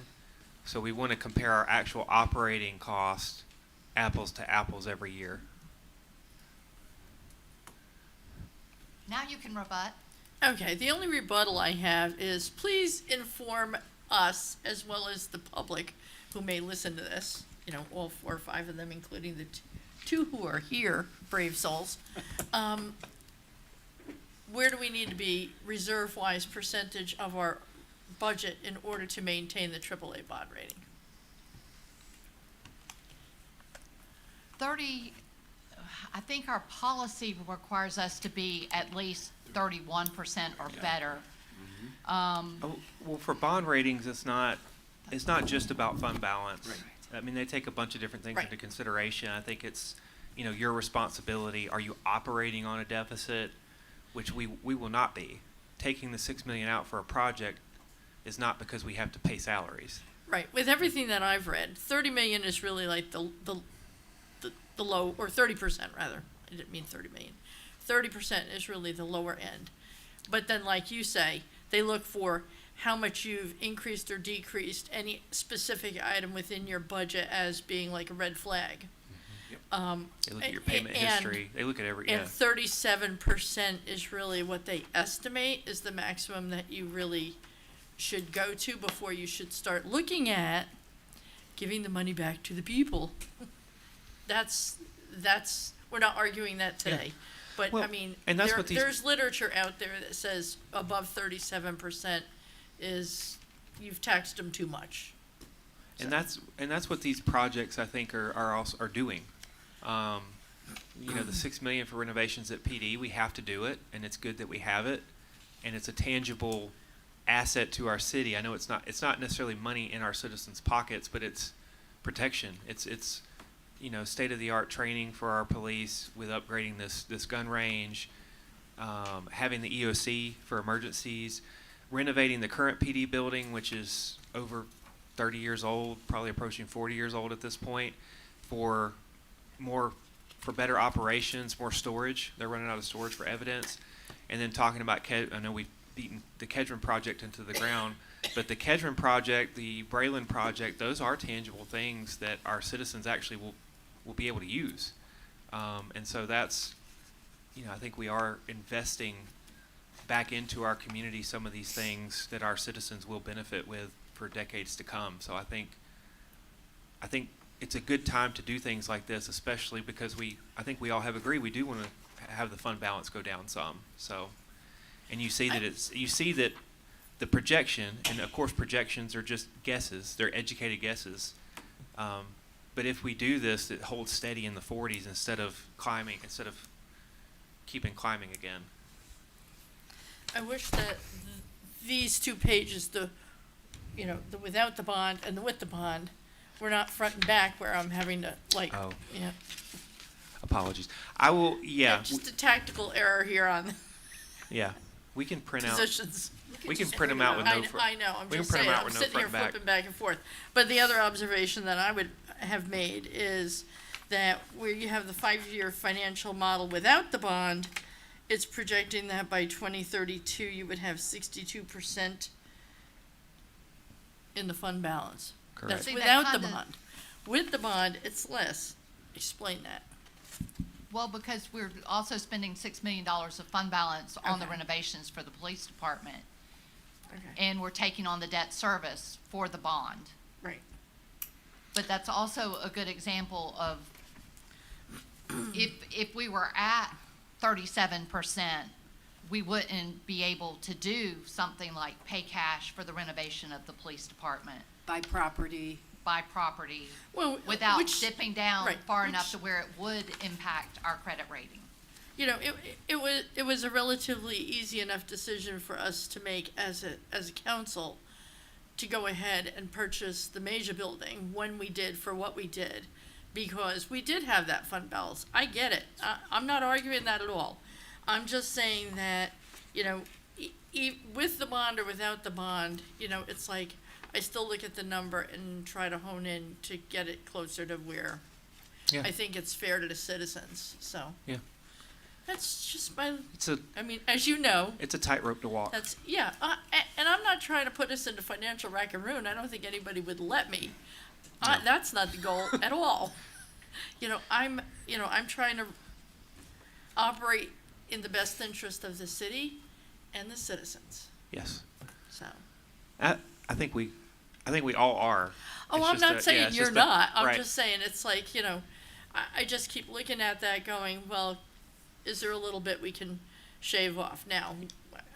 So we want to compare our actual operating cost apples to apples every year. Now you can rebut. Okay, the only rebuttal I have is please inform us as well as the public who may listen to this, all 4 or 5 of them, including the two who are here, brave souls. Where do we need to be reserve-wise percentage of our budget in order to maintain the AAA bond rating? 30, I think our policy requires us to be at least 31% or better. Well, for bond ratings, it's not just about fund balance. I mean, they take a bunch of different things Right. into consideration. I think it's, your responsibility. Are you operating on a deficit? Which we will not be. Taking the 6 million out for a project is not because we have to pay salaries. Right, with everything that I've read, 30 million is really like the low, or 30% rather, I didn't mean 30 million. 30% is really the lower end. But then, like you say, they look for how much you've increased or decreased any specific item within your budget as being like a red flag. They look at your payment and- history. They look at every, And 37% is really what they estimate is the maximum that you really should go to before you should start looking at giving the money back to the people. That's, we're not arguing that today. But, Well, I mean, and that's what these- there's literature out there that says above 37% is you've taxed them too much. And that's what these projects I think are doing. You know, the 6 million for renovations at PD, we have to do it, and it's good that we have it, and it's a tangible asset to our city. I know it's not necessarily money in our citizens' pockets, but it's protection. It's you know, state of the art training for our police with upgrading this gun range, having the EOC for emergencies, renovating the current PD building, which is over 30 years old, probably approaching 40 years old at this point, for better operations, more storage. They're running out of storage for evidence. And then talking about, I know we've beaten the Kedron project into the ground, but the Kedron project, the Braylon project, those are tangible things that our citizens actually will be able to use. And so that's, you know, I think we are investing back into our community some of these things that our citizens will benefit with for decades to come. So I think it's a good time to do things like this, especially because I think we all have agreed we do want to have the fund balance go down some. So, and you see that the projection, and of course projections are just guesses, they're educated guesses. But if we do this, it holds steady in the 40s instead of keeping climbing again. I wish that these 2 pages, the without the bond and the with the bond, were not front and back where I'm having to Oh. yeah. Apologies. I will, yeah. Just a tactical error here on Yeah. We can print out. positions. We can print them out with no front. I know, I'm we can just print 'em saying, out I'm with no sitting front here and back. flipping back and forth. But the other observation that I would have made is that where you have the 5-year financial model without the bond, it's projecting that by 2032, you would have 62% in the fund balance. Correct. That's See, that without the kinda- bond. With the bond, it's less. Explain that. Well, because we're also spending $6 million of fund balance on the Okay. renovations for the police department. Okay. And we're taking on the debt service for the bond. Right. But that's also a good example of if we were at 37%, we wouldn't be able to do something like pay cash for the renovation of the police department, By property. buy property, Well, without which, dipping down right, far which- enough to where it would impact our credit rating. you know, it was a relatively easy enough decision for us to make as a council to go ahead and purchase the Major building when we did for what we did, because we did have that fund balance. I get it. I'm not arguing that at all. I'm just saying that, you know, with the bond or without the bond, you know, it's like, I still look at the number and try to hone in to get it closer to where Yeah. I think it's fair to the citizens, so. Yeah. That's just my, It's I mean, as you know, a tightrope to walk. that's, yeah, and I'm not trying to put us into financial rack and ruin. I don't think anybody would let me. No. That's not the goal at all. I'm trying to operate in the best interest of the city and the citizens, Yes. so. I think we all are. Oh, It's I'm just not a- saying yeah, it's you're just a- not. I'm right. just saying it's like, I just keep looking at that going, well, is there a little bit we can shave off? Now,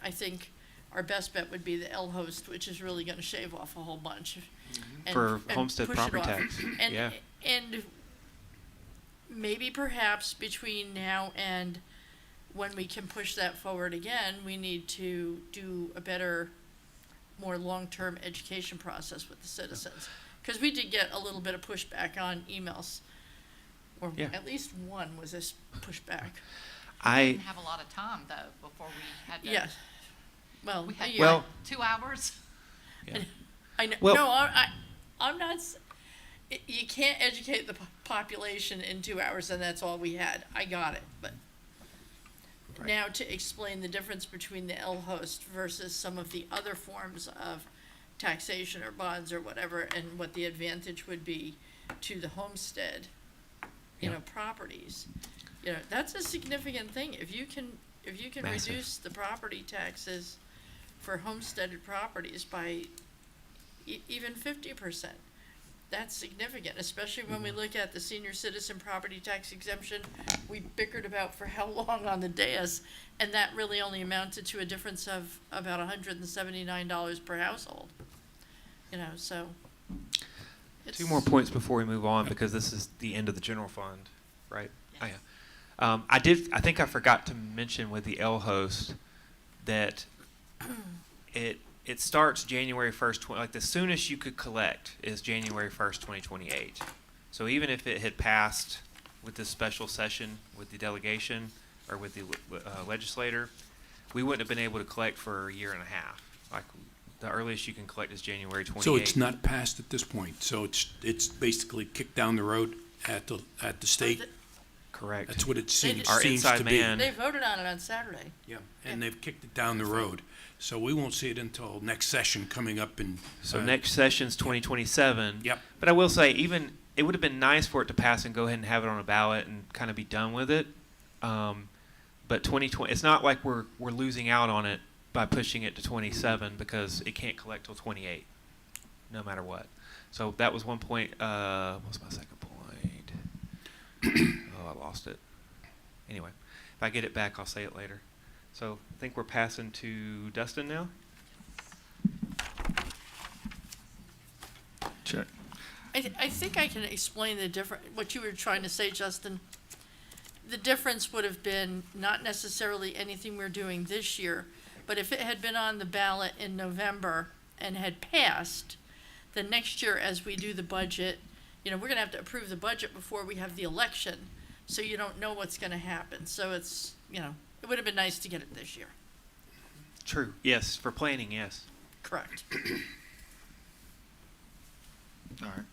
I think our best bet would be the L host, which is really gonna shave off a whole bunch. and- For and homestead push it property off. tax. And, Yeah. and maybe perhaps between now and when we can push that forward again, we need to do a better, more long-term education process with the citizens. Because we did get a little bit of pushback on emails, or Yeah. at least one was this pushback. Didn't have a lot of time though, before we had to. Yes. Well, We had yeah, Well- 2 hours. Yeah. I know, well- no, I'm not, you can't educate the population in 2 hours and that's all we had. I got it, but Right. now to explain the difference between the L host versus some of the other forms of taxation or bonds or whatever, and what the advantage would be to the homestead, Yeah. properties. That's a significant thing. If you can Massive. reduce the property taxes for homesteaded properties by even 50%, that's significant, especially when we look at the senior citizen property tax exemption. We bickered about for how long on the dais, and that really only amounted to a difference of about $179 per household. You know, so. Two more points before we move on, because this is the end of the general fund, right? Oh, yeah. I think I forgot to mention with the L host that it starts January 1st, like the soonest you could collect is January 1st, 2028. So even if it had passed with this special session with the delegation or with the legislator, we wouldn't have been able to collect for a year and a half. Like the earliest you can collect is January 28th. So it's not passed at this point, so it's basically kicked down the road at the state? Correct. That's what it seems Our to inside be. man. They voted on it on Saturday. Yeah, and they've kicked it down the road, so we won't see it until next session coming up in. So next session's 2027. Yep. But I will say, even it would have been nice for it to pass and go ahead and have it on a ballot and kind of be done with it. But 2020, it's not like we're losing out on it by pushing it to 27 because it can't collect till 28, no matter what. So that was one point. What's my second point? Oh, I lost it. Anyway, if I get it back, I'll say it later. So I think we're passing to Dustin now. Check. I think I can explain what you were trying to say, Justin. The difference would have been not necessarily anything we're doing this year, but if it had been on the ballot in November and had passed, then next year as we do the budget, you know, we're gonna have to approve the budget before we have the election, so you don't know what's gonna happen. So it's, you know, it would have been nice to get it this year. True. Yes, for planning, yes. Correct. All right.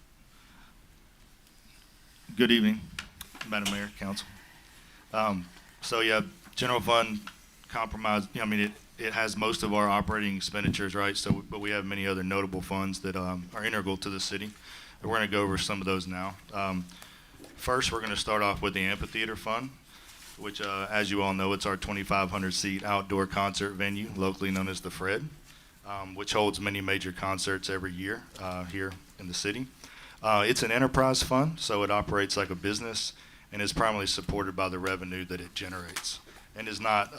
Good evening, Madam Mayor, Council. So yeah, general fund compromise, I mean, it has most of our operating expenditures, right? So, but we have many other notable funds that are integral to the city. And we're gonna go over some of those now. First, we're gonna start off with the amphitheater fund, which, as you all know, it's our 2,500 seat outdoor concert venue, locally known as the Fred, which holds many major concerts every year here in the city. It's an enterprise fund, so it operates like a business and is primarily supported by the revenue that it generates, and is not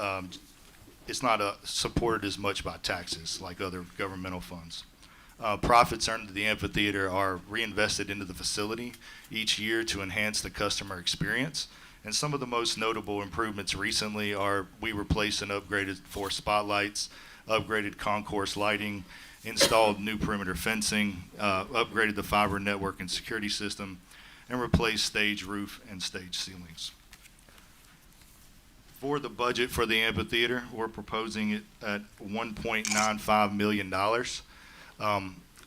supported as much by taxes like other governmental funds. Profits earned at the amphitheater are reinvested into the facility each year to enhance the customer experience. And some of the most notable improvements recently are we replaced and upgraded 4 spotlights, upgraded concourse lighting, installed new perimeter fencing, upgraded the fiber network and security system, and replaced stage roof and stage ceilings. For the budget for the amphitheater, we're proposing it at $1.95 million.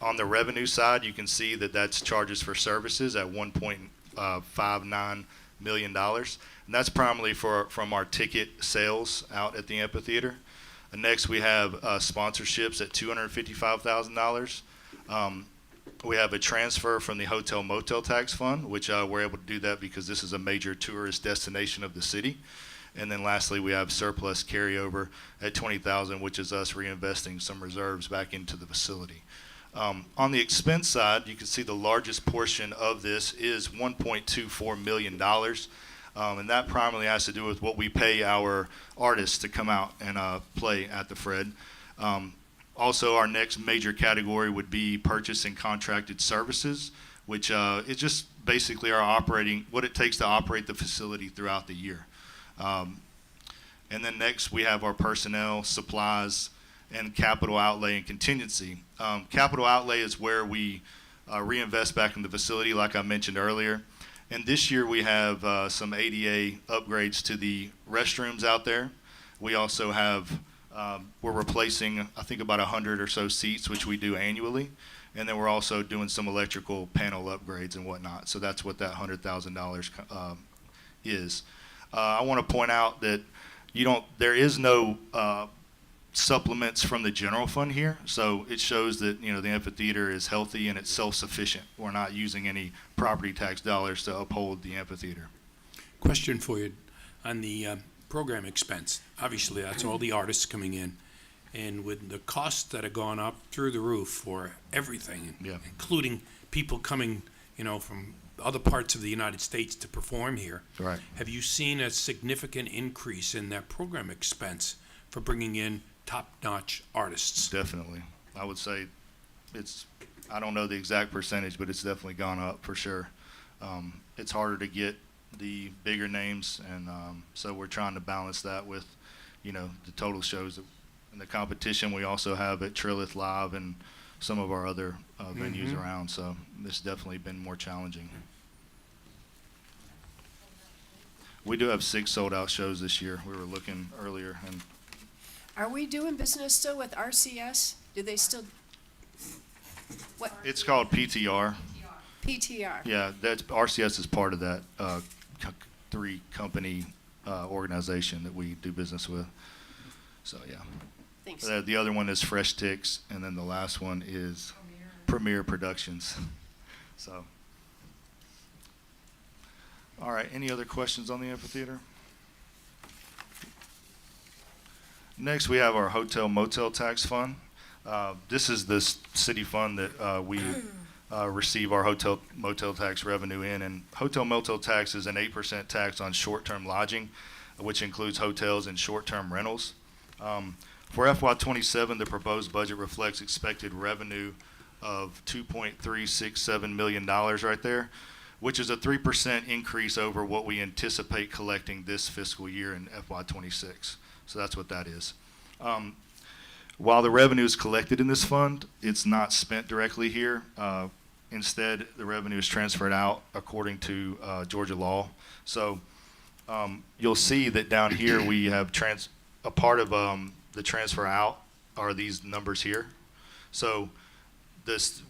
On the revenue side, you can see that that's charges for services at $1.59 million. And that's primarily from our ticket sales out at the amphitheater. Next, we have sponsorships at $255,000. We have a transfer from the hotel motel tax fund, which we're able to do that because this is a major tourist destination of the city. And then lastly, we have surplus carryover at $20,000, which is us reinvesting some reserves back into the facility. On the expense side, you can see the largest portion of this is $1.24 million. And that primarily has to do with what we pay our artists to come out and play at the Fred. Also, our next major category would be purchase and contracted services, which is just basically what it takes to operate the facility throughout the year. And then next, we have our personnel, supplies, and capital outlay and contingency. Capital outlay is where we reinvest back in the facility, like I mentioned earlier. And this year, we have some ADA upgrades to the restrooms out there. We also have, we're replacing, I think, about 100 or so seats, which we do annually. And then we're also doing some electrical panel upgrades and whatnot. So that's what that $100,000 is. I want to point out that there is no supplements from the general fund here, so it shows that the amphitheater is healthy and it's self-sufficient. We're not using any property tax dollars to uphold the amphitheater. Question for you on the program expense. Obviously, that's all the artists coming in, and with the costs that have gone up through the roof for everything, Yeah. including people coming, from other parts of the United States to perform here. Right. Have you seen a significant increase in that program expense for bringing in top-notch artists? Definitely. I would say I don't know the exact percentage, but it's definitely gone up for sure. It's harder to get the bigger names, and so we're trying to balance that with, the total shows and the competition we also have at Trilith Live and some of our other venues around. So it's definitely been more challenging. We do have 6 sold-out shows this year. We were looking earlier, and Are we doing business still with RCS? Do they still, what, it's called PTR. PTR? Yeah, RCS is part of that 3-company organization that we do business with. So yeah, Thanks. the other one is Fresh Ticks, and then the last one is Premier Productions. So, all right. Any other questions on the amphitheater? Next, we have our hotel motel tax fund. This is the city fund that we receive our hotel motel tax revenue in, and hotel motel tax is an 8% tax on short-term lodging, which includes hotels and short-term rentals. For FY27, the proposed budget reflects expected revenue of $2.367 million right there, which is a 3% increase over what we anticipate collecting this fiscal year in FY26. So that's what that is. While the revenue is collected in this fund, it's not spent directly here. Instead, the revenue is transferred out according to Georgia law. So you'll see that down here we have a part of the transfer out are these numbers here. So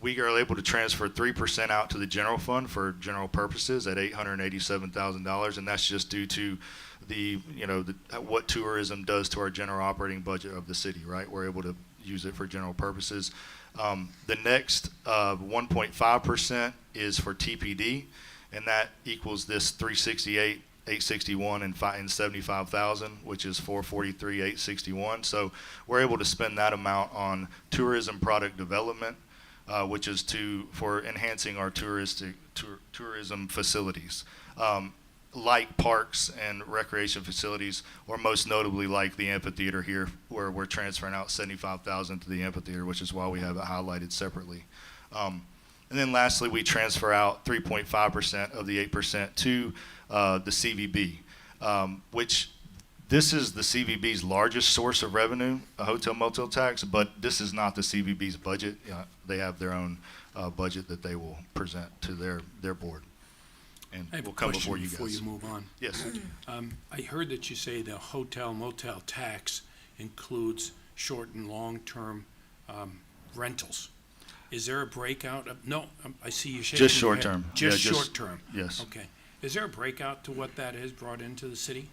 we are able to transfer 3% out to the general fund for general purposes at $887,000, and that's just due to what tourism does to our general operating budget of the city, right? We're able to use it for general purposes. The next 1.5% is for TPD, and that equals this 368, 861, and 75,000, which is 443, 861. So we're able to spend that amount on tourism product development, which is for enhancing our tourism facilities. Like parks and recreation facilities, or most notably like the amphitheater here, where we're transferring out $75,000 to the amphitheater, which is why we have it highlighted separately. And then lastly, we transfer out 3.5% of the 8% to the CVB, which this is the CVB's largest source of revenue, a hotel motel tax, but this is not the CVB's budget. They have their own budget that they will present to their board. And I have we'll a come question before you before guys. you move on. Yes. I heard that you say the hotel motel tax includes short and long-term rentals. Is there a breakout of, no, I see you shaking Just your short head. term. Just Yeah, short-term? Yes. Okay. Is there a breakout to what that has brought into the city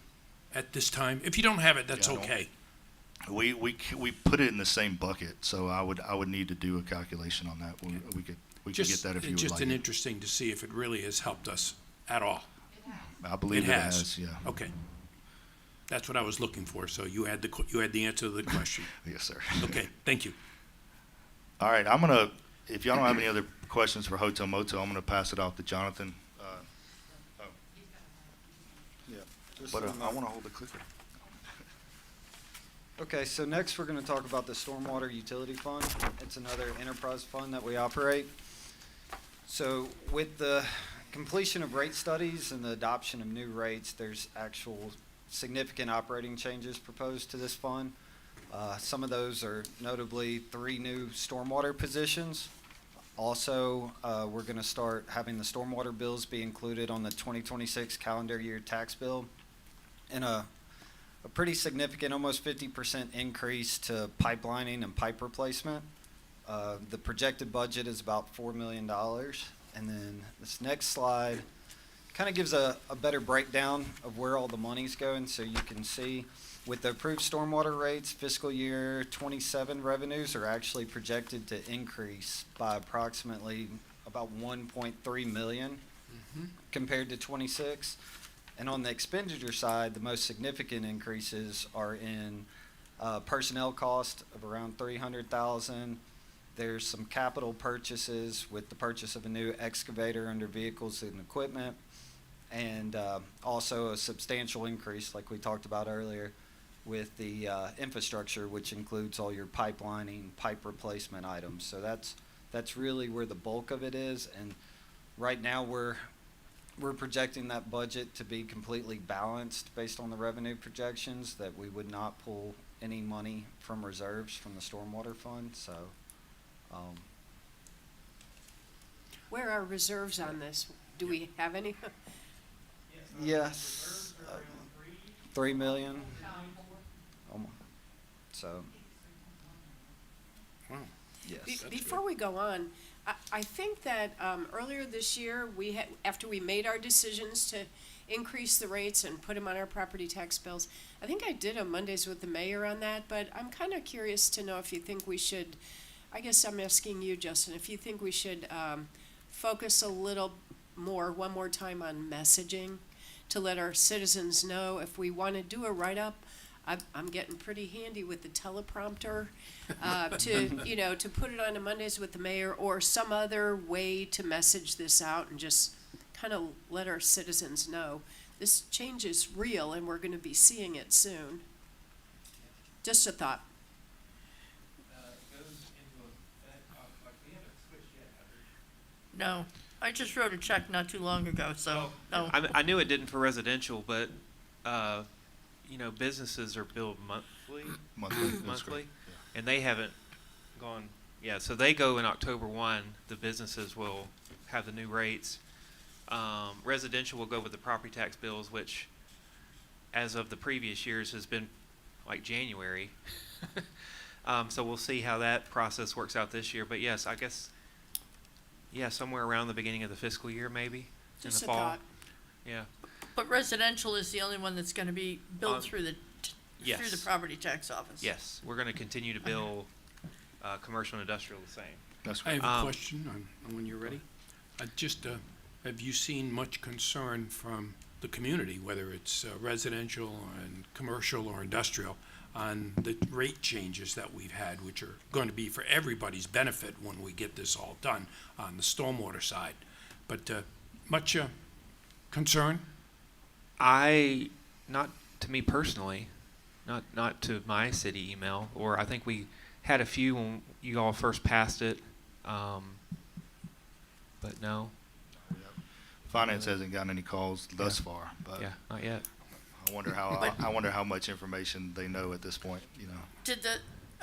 at this time? If you don't have it, that's Yeah, I don't- okay. We put it in the same bucket, so I would need to do a calculation on that. We could get that if you would Just like. an it. interesting to see if it really has helped us at all. I believe it has. Yeah. Okay. That's what I was looking for, so you had the answer to the question. Yes, sir. Okay, thank you. All right, if y'all don't have any other questions for hotel motel, I'm gonna pass it off to Jonathan. But I want to hold the clicker. Okay, so next we're going to talk about the Stormwater Utility Fund. It's another enterprise fund that we operate. So with the completion of rate studies and the adoption of new rates, there's actual significant operating changes proposed to this fund. Some of those are notably 3 new stormwater positions. Also, we're going to start having the stormwater bills be included on the 2026 calendar year tax bill, and a pretty significant, almost 50% increase to pipelining and pipe replacement. The projected budget is about $4 million. And then this next slide kind of gives a better breakdown of where all the money's going. So you can see with the approved stormwater rates, fiscal year 27 revenues are actually projected to increase by approximately about 1.3 million compared to 26. And on the expenditure side, the most significant increases are in personnel cost of around 300,000, there's some capital purchases with the purchase of a new excavator under vehicles and equipment, and also a substantial increase, like we talked about earlier, with the infrastructure, which includes all your pipelining, pipe replacement items. So that's really where the bulk of it is, and right now we're projecting that budget to be completely balanced based on the revenue projections, that we would not pull any money from reserves from the stormwater fund, so, Where are reserves on this? Do we have any? yes. 3 million. So, Wow. yes. Before we go on, I think that earlier this year, after we made our decisions to increase the rates and put them on our property tax bills, I think I did a Mondays with the mayor on that, but I'm kind of curious to know if you think we should, I guess I'm asking you, Justin, if you think we should focus a little more, one more time on messaging to let our citizens know if we want to do a write-up. I'm getting pretty handy with the teleprompter to put it on a Mondays with the mayor, or some other way to message this out and just kind of let our citizens know this change is real and we're going to be seeing it soon. Just a thought. No, I just wrote a check not too long ago, so, no. I knew it didn't for residential, but, businesses are billed monthly, That's correct. and they haven't gone, so they go in October 1, the businesses will have the new rates. Residential will go with the property tax bills, which, as of the previous years, has been like January. So we'll see how that process works out this year, but yes, I guess, somewhere around the beginning of the fiscal year, maybe, Just in a the fall. thought. Yeah. But residential is the only one that's gonna be billed through the Yes. property tax office. Yes, we're going to continue to bill commercial and industrial the same. That's I correct. have a question on when you're ready. Have you seen much concern from the community, whether it's residential and commercial or industrial, on the rate changes that we've had, which are going to be for everybody's benefit when we get this all done on the stormwater side? But much concern? Not to me personally, not to my city email, or I think we had a few when you all first passed it, but no, Finance hasn't gotten any calls thus far, but not yet. I wonder how much information they know at this point,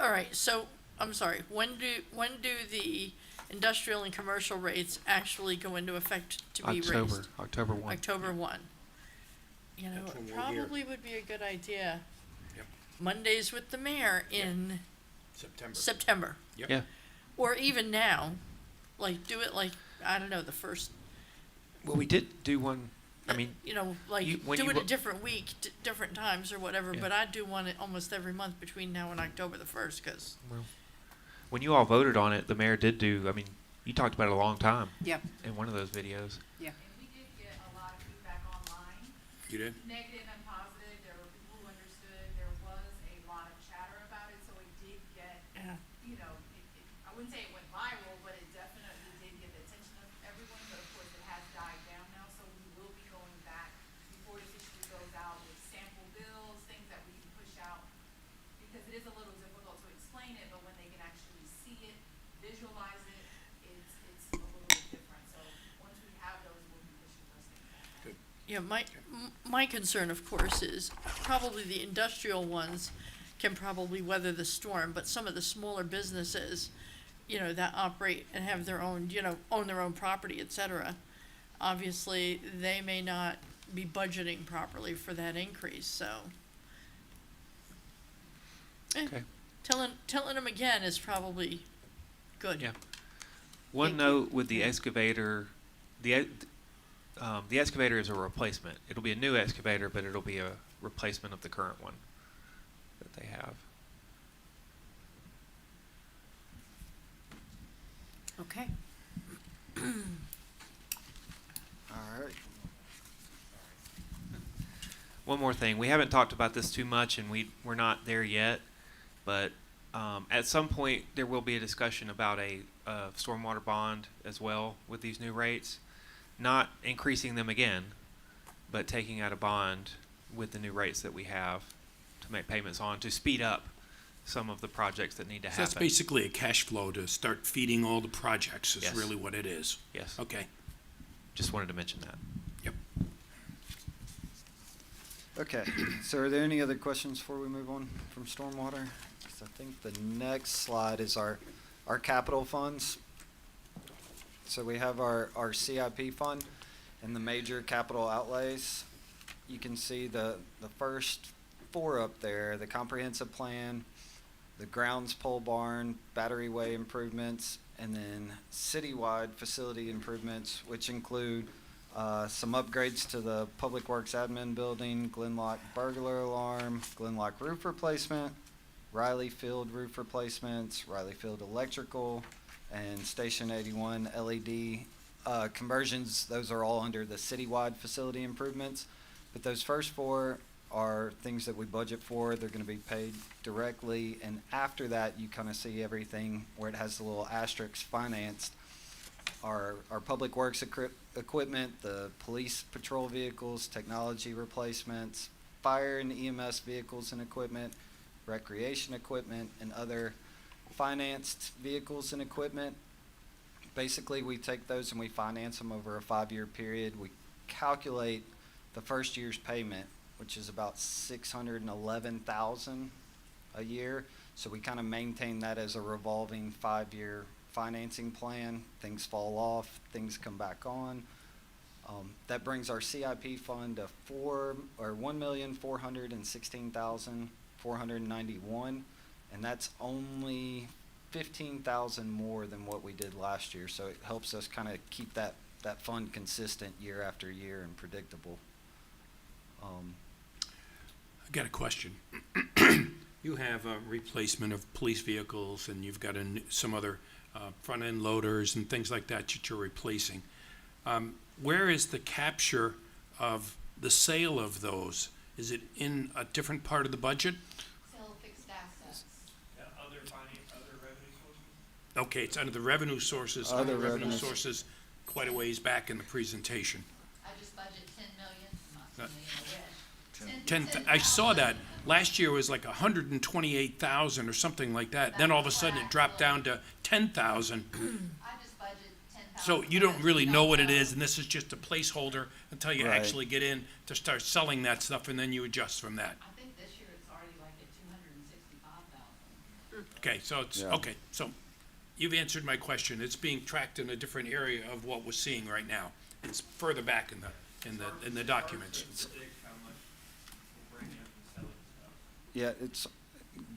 All right, so, I'm sorry, when do the industrial and commercial rates actually go into effect to be raised? October 1. October 1. You know, That's when it we're here. probably would be a good idea. Yep. Mondays with the mayor in September. Yep. Yeah. Or even now, do it I don't know, the first, Well, we did do one. I mean, when do you it a wo- different week, different times or whatever, Yeah. but I do one almost every month between now and October the 1st, because, when you all voted on it, the mayor did do. I mean, you talked about it a long time Yep. in one of those videos. Yeah. And we did get a lot of feedback online, You did? negative and positive. There were people who understood. There was a lot of chatter about it, so it did get, yeah. I wouldn't say it went viral, but it definitely did get the attention of everyone. But of course, it has died down now, so we will be going back before the issue goes out with sample bills, things that we can push out, because it is a little difficult to explain it, but when they can actually see it, visualize it, it's a little bit different. So once we have those, we'll be pushing those things out. Yeah, my concern, of course, is probably the industrial ones can probably weather the storm, but some of the smaller businesses, that operate and have their own, own their own property, et cetera, obviously, they may not be budgeting properly for that increase, so. Okay. Telling them again is probably good. Yeah. One Thank you. note with the excavator, the excavator is a replacement. It'll be a new excavator, but it'll be a replacement of the current one that they have. Okay. All right. One more thing, we haven't talked about this too much, and we're not there yet, but At some point, there will be a discussion about a stormwater bond as well with these new rates. Not increasing them again, but taking out a bond with the new rates that we have to make payments on to speed up some of the projects that need to So happen. that's basically a cash flow to start feeding all the projects is Yes. really what it is. Yes, Okay, just wanted to mention that. yep. Okay, so are there any other questions before we move on from stormwater? 'Cause I think the next slide is our capital funds. So we have our CIP fund and the major capital outlays. You can see the first four up there, the comprehensive plan, the grounds pole barn, battery way improvements, and then citywide facility improvements, which include some upgrades to the Public Works Admin Building, Glenlock burglar alarm, Glenlock roof replacement, Riley Field roof replacements, Riley Field electrical, and Station 81 LED conversions. Those are all under the citywide facility improvements. But those first four are things that we budget for. They're going to be paid directly. And after that, you kind of see everything where it has the little asterisks financed. Our public works equipment, the police patrol vehicles, technology replacements, fire and EMS vehicles and equipment, recreation equipment, and other financed vehicles and equipment. Basically, we take those and we finance them over a 5-year period. We calculate the first year's payment, which is about $611,000 a year. So we kind of maintain that as a revolving 5-year financing plan. Things fall off, things come back on. That brings our CIP fund to $1,416,491, and that's only 15,000 more than what we did last year. So it helps us kind of keep that fund consistent year after year and predictable. I got a question. You have a replacement of police vehicles, and you've got some other front-end loaders and things like that you're replacing. Where is the capture of the sale of those? Is it in a different part of the budget? Sell fixed assets. Other revenue sources? Okay, it's under the revenue sources, Other under revenue revenues. sources, quite a ways back in the presentation. I just budget 10 million, not 10 million, I wish. 10, I saw that. Last year was like 128,000 or something like that. Then all of a sudden it dropped down to 10,000. I just budget 10,000. So you don't really know what it is, and this is just a placeholder until you Right. actually get in to start selling that stuff, and then you adjust from that. I think this year it's already like at 265,000. Okay, so it's, Yeah. okay, so you've answered my question. It's being tracked in a different area of what we're seeing right now. It's further back in the documents. Yeah,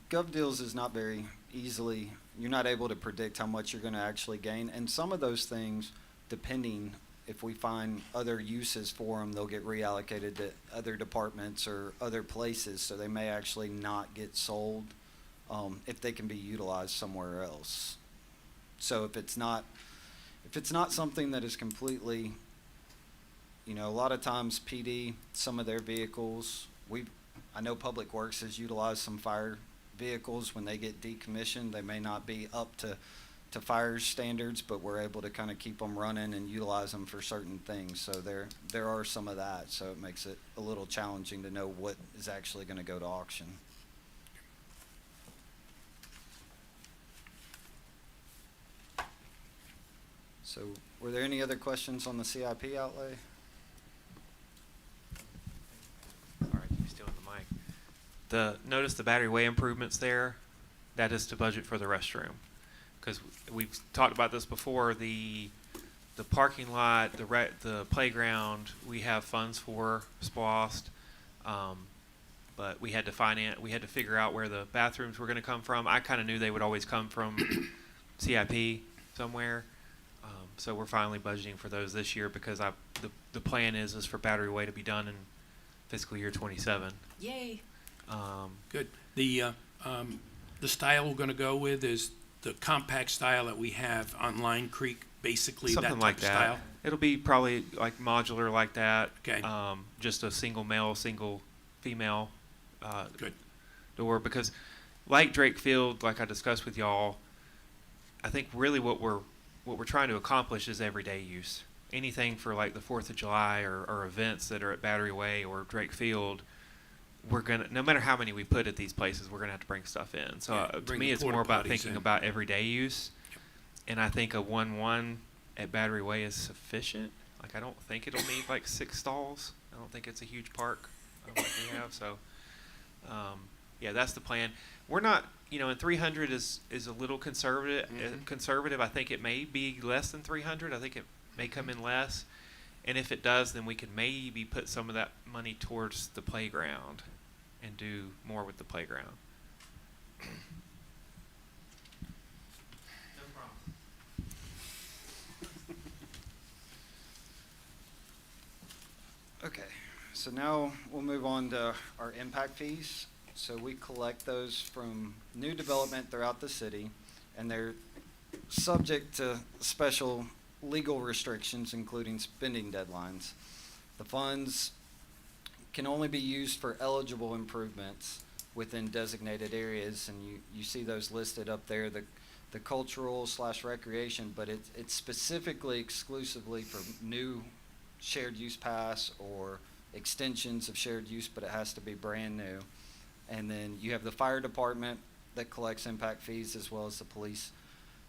GovDeals is not very easily, you're not able to predict how much you're going to actually gain. And some of those things, depending if we find other uses for them, they'll get reallocated to other departments or other places. So they may actually not get sold if they can be utilized somewhere else. So if it's not something that is completely, a lot of times PD, some of their vehicles, I know Public Works has utilized some fire vehicles when they get decommissioned. They may not be up to fire standards, but we're able to kind of keep them running and utilize them for certain things. So there are some of that. So it makes it a little challenging to know what is actually going to go to auction. So were there any other questions on the CIP outlay? Sorry, you still in the mic. Notice the battery way improvements there. That is to budget for the restroom, because we've talked about this before. The parking lot, the playground, we have funds for SPLOST, but we had to figure out where the bathrooms were going to come from. I kind of knew they would always come from CIP somewhere. So we're finally budgeting for those this year, because the plan is for battery way to be done in fiscal year 27. Yay. Good. The style we're gonna go with is the compact style that we have on Line Creek, basically that Something type like of that. style. It'll be probably like modular like that. Okay. Just a single male, single female Good. door, because like Drake Field, like I discussed with y'all, I think really what we're trying to accomplish is everyday use. Anything for like the 4th of July or events that are at Battery Way or Drake Field, we're gonna, no matter how many we put at these places, we're gonna have to bring stuff in. So Yeah, to bring me, the it's porta more about potties thinking in. about everyday use. And I think a 1-1 at Battery Way is sufficient. Like I don't think it'll need like 6 stalls. I don't think it's a huge park like we have. So yeah, that's the plan. We're not, and 300 is a little conservative. Conservative. I think it may be less than 300. I think it may come in less. And if it does, then we can maybe put some of that money towards the playground and do more with the playground. No problem. Okay, so now we'll move on to our impact fees. So we collect those from new development throughout the city, and they're subject to special legal restrictions, including spending deadlines. The funds can only be used for eligible improvements within designated areas, and you see those listed up there, the cultural/recreation, but it's specifically exclusively for new shared use pass or extensions of shared use, but it has to be brand new. And then you have the fire department that collects impact fees, as well as the police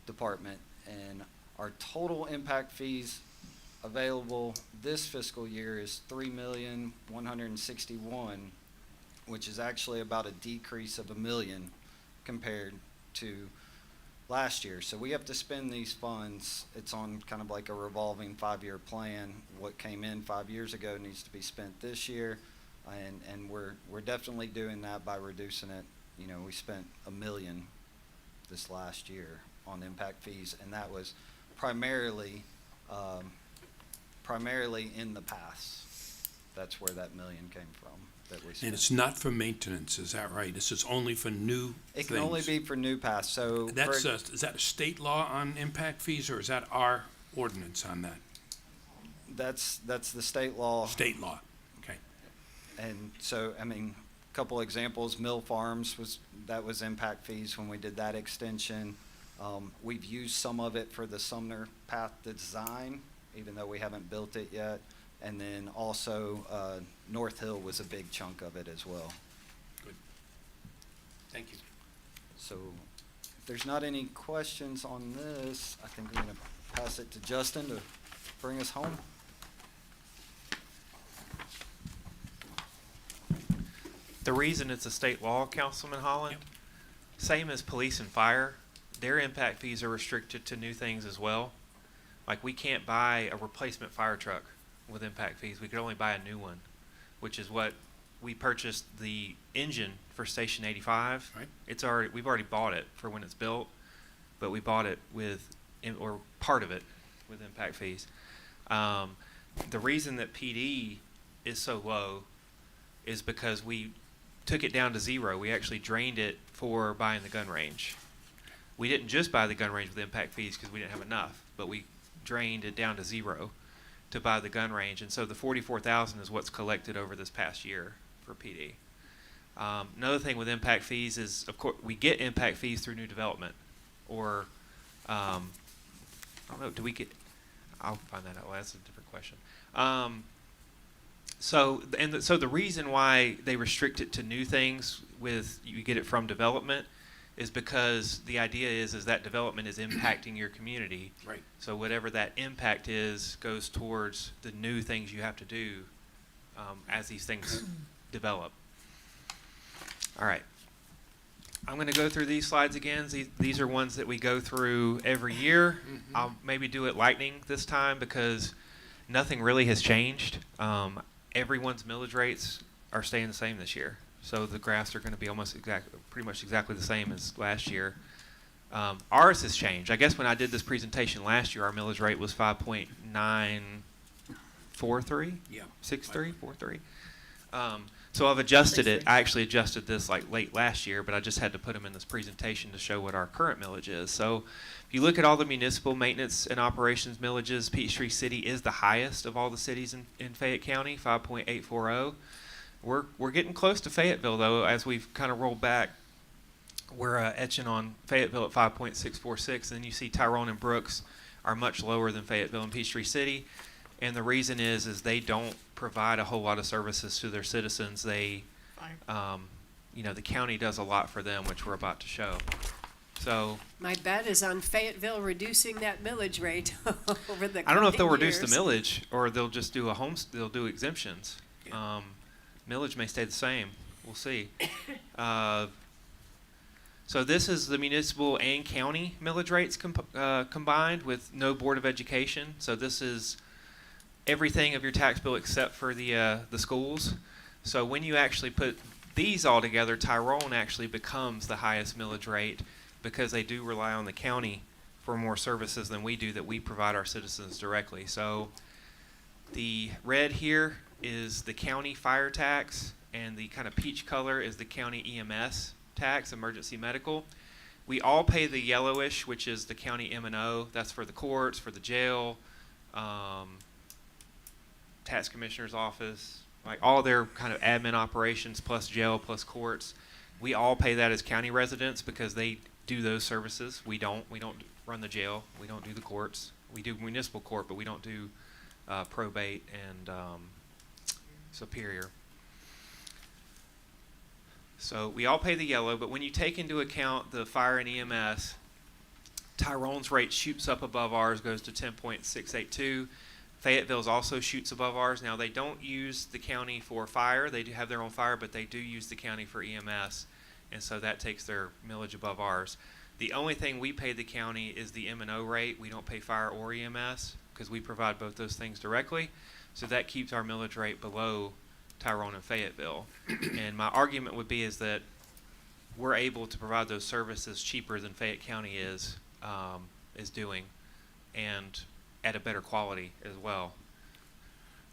department. And our total impact fees available this fiscal year is $3,161,000, which is actually about a decrease of $1 million compared to last year. So we have to spend these funds. It's on kind of like a revolving 5-year plan. What came in 5 years ago needs to be spent this year, and we're definitely doing that by reducing it. We spent $1 million this last year on impact fees, and that was primarily in the past. That's where that $1 million came from that we spent. And it's not for maintenance, is that right? This is only for new It things? can only be for new pass. So That's, is that a state law on impact fees, or is that our ordinance on that? that's the state law. State law, okay. And so, a couple examples, Mill Farms was impact fees when we did that extension. We've used some of it for the Sumner Path design, even though we haven't built it yet. And then also, North Hill was a big chunk of it as well. Good. Thank you. So if there's not any questions on this, I think I'm gonna pass it to Justin to bring us home. The reason it's a state law, Councilman Holland, same as police and fire, their impact fees are restricted to new things as well. Like we can't buy a replacement fire truck with impact fees. We could only buy a new one, which is what we purchased the engine for Station 85. Right. We've already bought it for when it's built, but we bought it or part of it with impact fees. The reason that PD is so low is because we took it down to 0. We actually drained it for buying the gun range. We didn't just buy the gun range with impact fees because we didn't have enough, but we drained it down to 0 to buy the gun range. And so the $44,000 is what's collected over this past year for PD. Another thing with impact fees is, of course, we get impact fees through new development, or I don't know. Do we get? I'll find that out. Well, that's a different question. So the reason why they restrict it to new things with you get it from development is because the idea is that development is impacting your community. Right. So whatever that impact is goes towards the new things you have to do as these things develop. All right. I'm going to go through these slides again. These are ones that we go through every year. I'll maybe do it lightning this time because nothing really has changed. Everyone's millage rates are staying the same this year. So the graphs are going to be pretty much exactly the same as last year. Ours has changed. I guess when I did this presentation last year, our millage rate was 5.943? Yeah. 6343. So I've adjusted it. I actually adjusted this like late last year, but I just had to put them in this presentation to show what our current millage is. So if you look at all the municipal maintenance and operations millages, Peachtree City is the highest of all the cities in Fayette County, 5.840. We're getting close to Fayetteville though, as we've kind of rolled back we're etching on Fayetteville at 5.646, and then you see Tyrone and Brooks are much lower than Fayetteville and Peachtree City, and the reason is they don't provide a whole lot of services to their citizens. They, Fine. the county does a lot for them, which we're about to show. So My bet is on Fayetteville reducing that millage rate over the I don't know if they'll coming reduce the years. millage or they'll just do they'll do exemptions. Millage may stay the same. We'll see. So this is the municipal and county millage rates combined with no Board of Education. So this is everything of your tax bill except for the schools. So when you actually put these all together, Tyrone actually becomes the highest millage rate because they do rely on the county for more services than we do that we provide our citizens directly. So the red here is the county fire tax, and the kind of peach color is the county EMS tax, emergency medical. We all pay the yellowish, which is the county M&O. That's for the courts, for the jail, tax commissioner's office, like all their kind of admin operations plus jail plus courts. We all pay that as county residents because they do those services. We don't run the jail. We don't do the courts. We do municipal court, but we don't do probate and superior. So we all pay the yellow, but when you take into account the fire and EMS, Tyrone's rate shoots up above ours, goes to 10.682. Fayetteville's also shoots above ours. Now, they don't use the county for fire. They do have their own fire, but they do use the county for EMS, and so that takes their millage above ours. The only thing we pay the county is the M&O rate. We don't pay fire or EMS because we provide both those things directly, so that keeps our millage rate below Tyrone and Fayetteville. And my argument would be is that we're able to provide those services cheaper than Fayette County is doing, and at a better quality as well.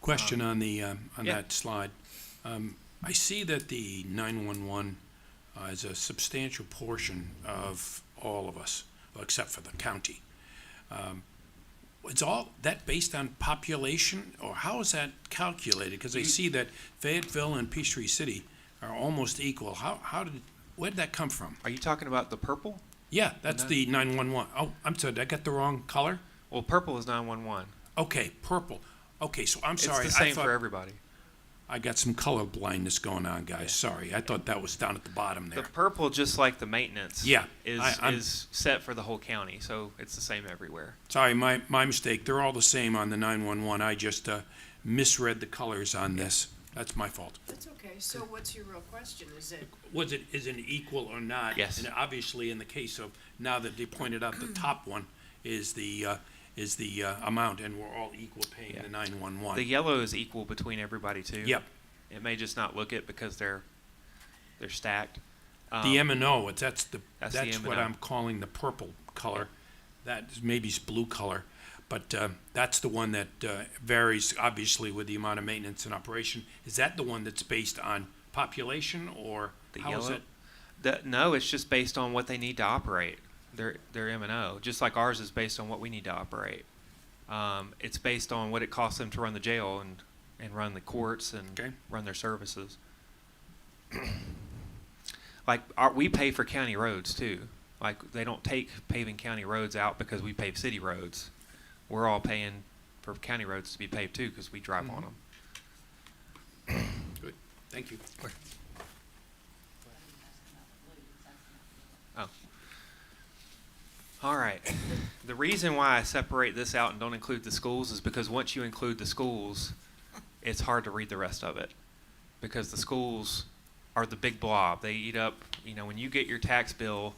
Question on yeah. that slide. I see that the 911 is a substantial portion of all of us, well, except for the county. Is all that based on population, or how is that calculated? Because I see that Fayetteville and Peachtree City are almost equal. Where did that come from? Are you talking about the purple? Yeah, that's the 911. Oh, I'm sorry, did I get the wrong color? Well, purple is 911. Okay, purple. Okay, so I'm sorry. It's the same I thought for everybody. I got some color blindness going on, guys. Sorry, I thought that was down at the bottom there. The purple, just like the maintenance, Yeah, is set for the whole county, so it's the same everywhere. Sorry, my mistake. They're all the same on the 911. I just misread the colors on this. That's my fault. That's okay. So what's your real question? Is it? Is it equal or not? Yes. And obviously, in the case of, now that they pointed out the top one is the amount, and we're all equal paying Yeah. the 911. The yellow is equal between everybody too. Yep. It may just not look it because they're stacked. The M&O, that's the what M&O. I'm calling the purple color. That is maybe blue color, but that's the one that varies obviously with the amount of maintenance and operation. Is that the one that's based on population, or The how is yellow? it? No, it's just based on what they need to operate. Their M&O, just like ours is based on what we need to operate. It's based on what it costs them to run the jail and run the courts and Okay. run their services. Like we pay for county roads too. Like they don't take paving county roads out because we pave city roads. We're all paying for county roads to be paved too because we drive on them. Good, thank you. Oh. All right. The reason why I separate this out and don't include the schools is because once you include the schools, it's hard to read the rest of it. Because the schools are the big blob. They eat up, when you get your tax bill,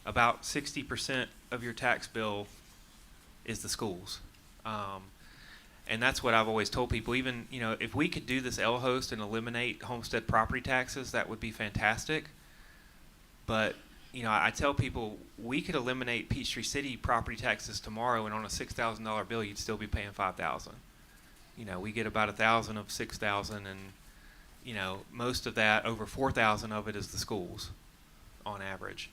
about 60% of your tax bill is the schools. And that's what I've always told people. Even, if we could do this L-host and eliminate homestead property taxes, that would be fantastic. But I tell people we could eliminate Peachtree City property taxes tomorrow, and on a $6,000 bill, you'd still be paying $5,000. We get about $1,000 of $6,000, and most of that, over $4,000 of it, is the schools, on average.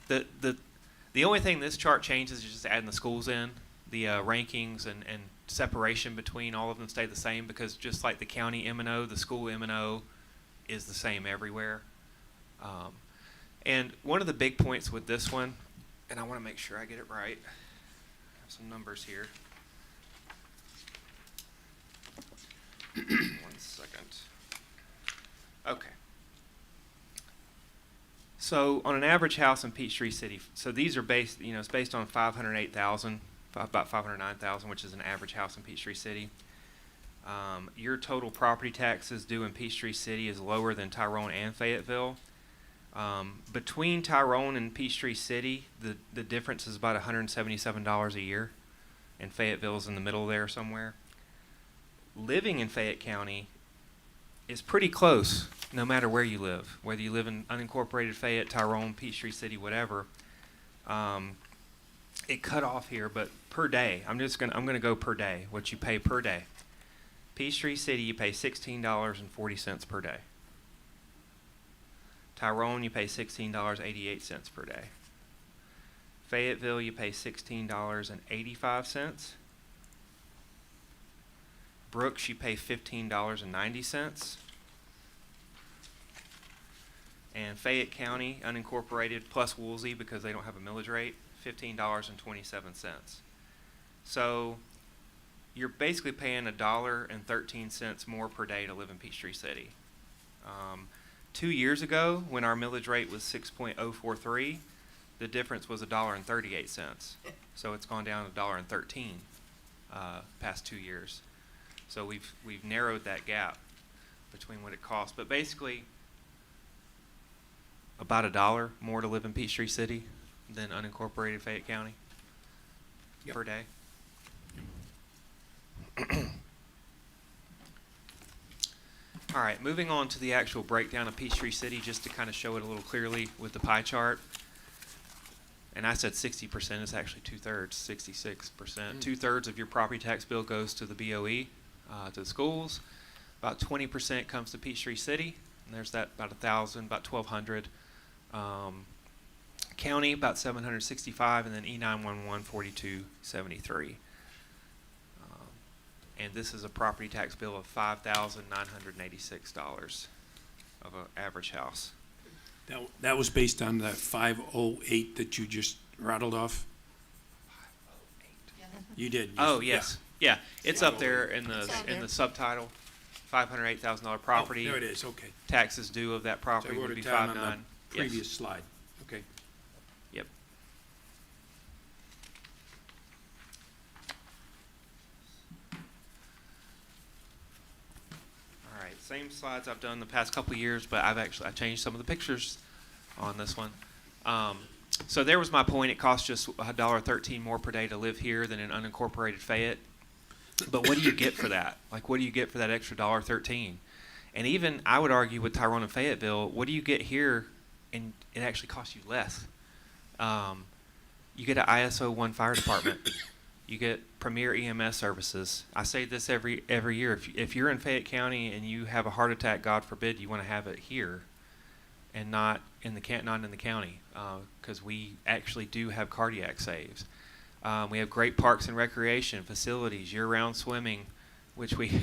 The only thing this chart changes is just adding the schools in. The rankings and separation between all of them stay the same because just like the county M&O, the school M&O is the same everywhere. And one of the big points with this one, and I want to make sure I get it right. I have some numbers here. 1 second. Okay. So on an average house in Peachtree City, so these are based, it's based on 508,000, about 509,000, which is an average house in Peachtree City. Your total property taxes due in Peachtree City is lower than Tyrone and Fayetteville. Between Tyrone and Peachtree City, the difference is about $177 a year, and Fayetteville's in the middle there somewhere. Living in Fayette County is pretty close, no matter where you live, whether you live in unincorporated Fayette, Tyrone, Peachtree City, whatever. It cut off here, but per day, I'm gonna go per day, what you pay per day. Peachtree City, you pay $16.40 per day. Tyrone, you pay $16.88 per day. Fayetteville, you pay $16.85. Brooks, you pay $15.90. And Fayette County, unincorporated, plus Woolsey, because they don't have a millage rate, $15.27. So you're basically paying $1.13 more per day to live in Peachtree City. 2 years ago, when our millage rate was 6.043, the difference was $1.38. So it's gone down to $1.13 past 2 years. So we've narrowed that gap between what it costs. But basically, about $1 more to live in Peachtree City than unincorporated Fayette County per day. All right, moving on to the actual breakdown of Peachtree City, just to kind of show it a little clearly with the pie chart. And I said 60%, it's actually 2/3, 66%. 2/3 of your property tax bill goes to the BOE, to the schools. About 20% comes to Peachtree City, and there's that about 1,000, about 1,200. County, about 765, and then E911, 4273. And this is a property tax bill of $5,986 of an average house. That was based on that 508 that you just rattled off? You did. Oh, yes. Yeah, it's up there in It's on the there. subtitle. $508,000 Oh, property. there it is, okay. Taxes due of that So I property wrote would be it down on 5.9. the previous slide, okay. Yep. All right, same slides I've done the past couple of years, but I changed some of the pictures on this one. So there was my point. It costs just $1.13 more per day to live here than in unincorporated Fayette. But what do you get for that? Like, what do you get for that extra $1.13? And even I would argue with Tyrone and Fayetteville, what do you get here, and it actually costs you less? You get an ISO 1 fire department. You get premier EMS services. I say this every year. If you're in Fayette County and you have a heart attack, God forbid, you want to have it here, and not in the county, because we actually do have cardiac saves. We have great parks and recreation facilities, year-round swimming, which we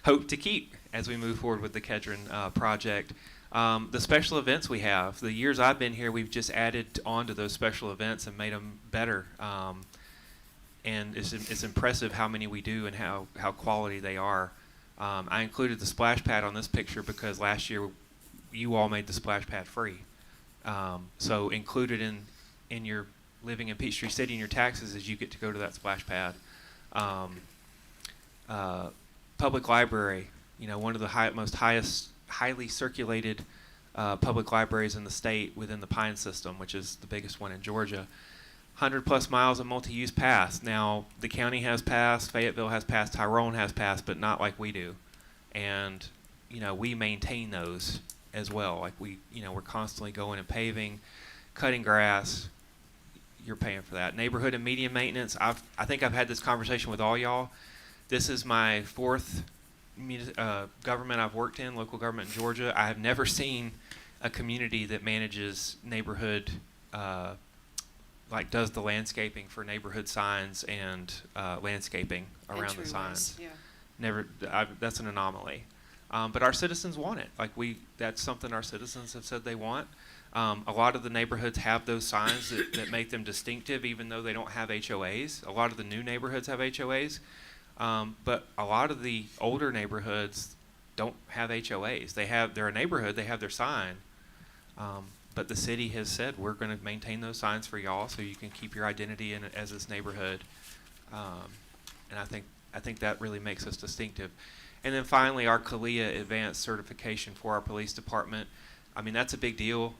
hope to keep as we move forward with the Kedron project. The special events we have, the years I've been here, we've just added on to those special events and made them better. And it's impressive how many we do and how quality they are. I included the splash pad on this picture because last year you all made the splash pad free. So included in your living in Peachtree City and your taxes is you get to go to that splash pad. Public library, one of the most highly circulated public libraries in the state within the Pine system, which is the biggest one in Georgia. 100+ miles of multi-use paths. Now, the county has passed, Fayetteville has passed, Tyrone has passed, but not like we do. And, we maintain those as well. Like we're constantly going and paving, cutting grass. You're paying for that. Neighborhood and median maintenance. I think I've had this conversation with all y'all. This is my fourth government I've worked in, local government in Georgia. I have never seen a community that manages neighborhood, does the landscaping for neighborhood signs and landscaping around the signs. Yeah. That's an anomaly. But our citizens want it. That's something our citizens have said they want. A lot of the neighborhoods have those signs that make them distinctive, even though they don't have HOAs. A lot of the new neighborhoods have HOAs, but a lot of the older neighborhoods don't have HOAs. They're a neighborhood, they have their sign, but the city has said we're going to maintain those signs for y'all so you can keep your identity in as this neighborhood, and I think that really makes us distinctive. And then finally, our CALIA advanced certification for our police department. I mean, that's a big deal.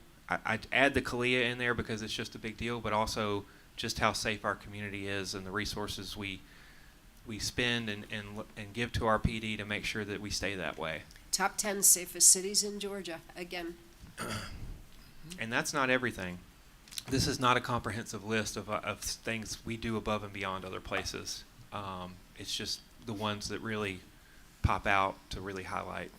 I'd add the CALIA in there because it's just a big deal, but also just how safe our community is and the resources we spend and give to our PD to make sure that we stay that way. Top 10 safest cities in Georgia, again. And that's not everything. This is not a comprehensive list of things we do above and beyond other places. It's just the ones that really pop out to really highlight.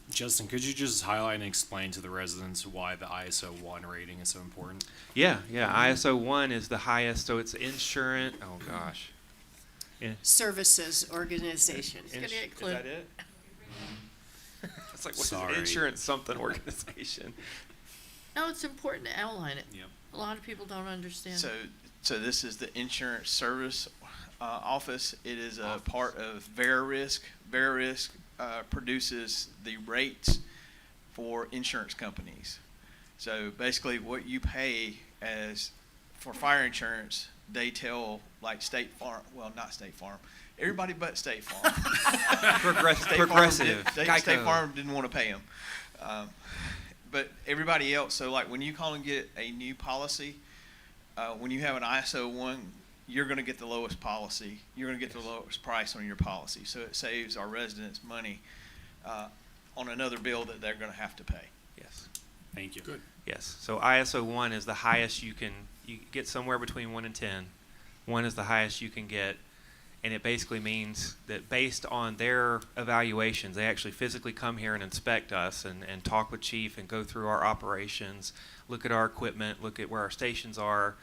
Justin, could you just highlight and explain to the residents why the ISO 1 rating is so important? Yeah. ISO 1 is the highest, so it's insurance. Oh gosh. Services organization. gonna get Is Clint. that it? It's like, what's Sorry. insurance something organization? No, it's important to outline it. Yep. A lot of people don't understand. So this is the insurance service office. It is a part of Verisk. Verisk produces the rates for insurance companies. So basically, what you pay for fire insurance, they tell like State Farm. Well, not State Farm. Everybody but State Farm. Progressive. State Farm didn't want to pay them. But everybody else, so like when you call and get a new policy, when you have an ISO 1, you're going to get the lowest policy. You're going to get the lowest price on your policy. So it saves our residents money on another bill that they're going to have to pay. Yes. Thank you. Good. Yes. So ISO 1 is the highest you get somewhere between 1 and 10. 1 is the highest you can get. And it basically means that based on their evaluations, they actually physically come here and inspect us and talk with chief and go through our operations, look at our equipment, look at where our stations are.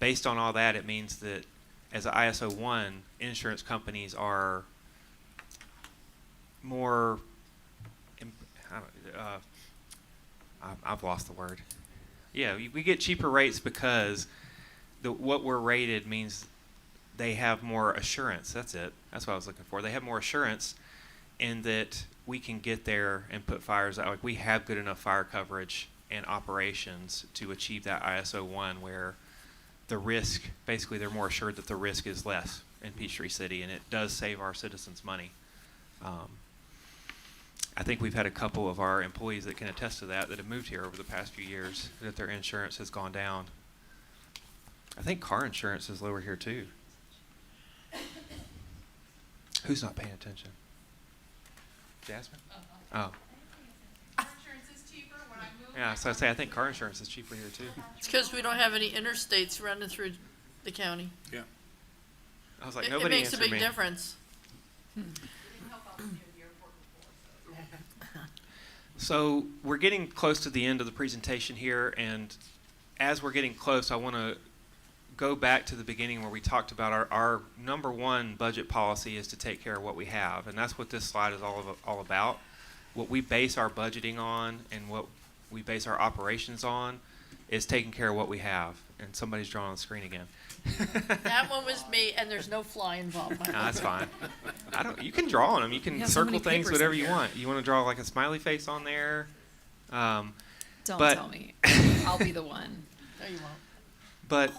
Based on all that, it means that as an ISO 1, insurance companies are more, I've lost the word. Yeah, we get cheaper rates because what we're rated means they have more assurance. That's it. That's what I was looking for. They have more assurance in that we can get there and put fires out. Like we have good enough fire coverage and operations to achieve that ISO 1 where the risk, basically they're more assured that the risk is less in Peachtree City, and it does save our citizens money. I think we've had a couple of our employees that can attest to that have moved here over the past few years, that their insurance has gone down. I think car insurance is lower here too. Who's not paying attention? Jasmine? Oh. Insurance is cheaper when I move. Yeah, so I think car insurance is cheaper here too. It's because we don't have any interstates running through the county. Yeah. I was like, It nobody makes a answered big me. difference. So we're getting close to the end of the presentation here, and as we're getting close, I want to go back to the beginning where we talked about our number one budget policy is to take care of what we have, and that's what this slide is all about. What we base our budgeting on and what we base our operations on is taking care of what we have. And somebody's drawing on the screen again. That one was me, and there's no fly involved. No, that's fine. You can draw on them. You can have so circle many things, papers whatever in you here. want. You want to draw like a smiley face on there. Don't But- tell me. I'll be the one. No, you won't. But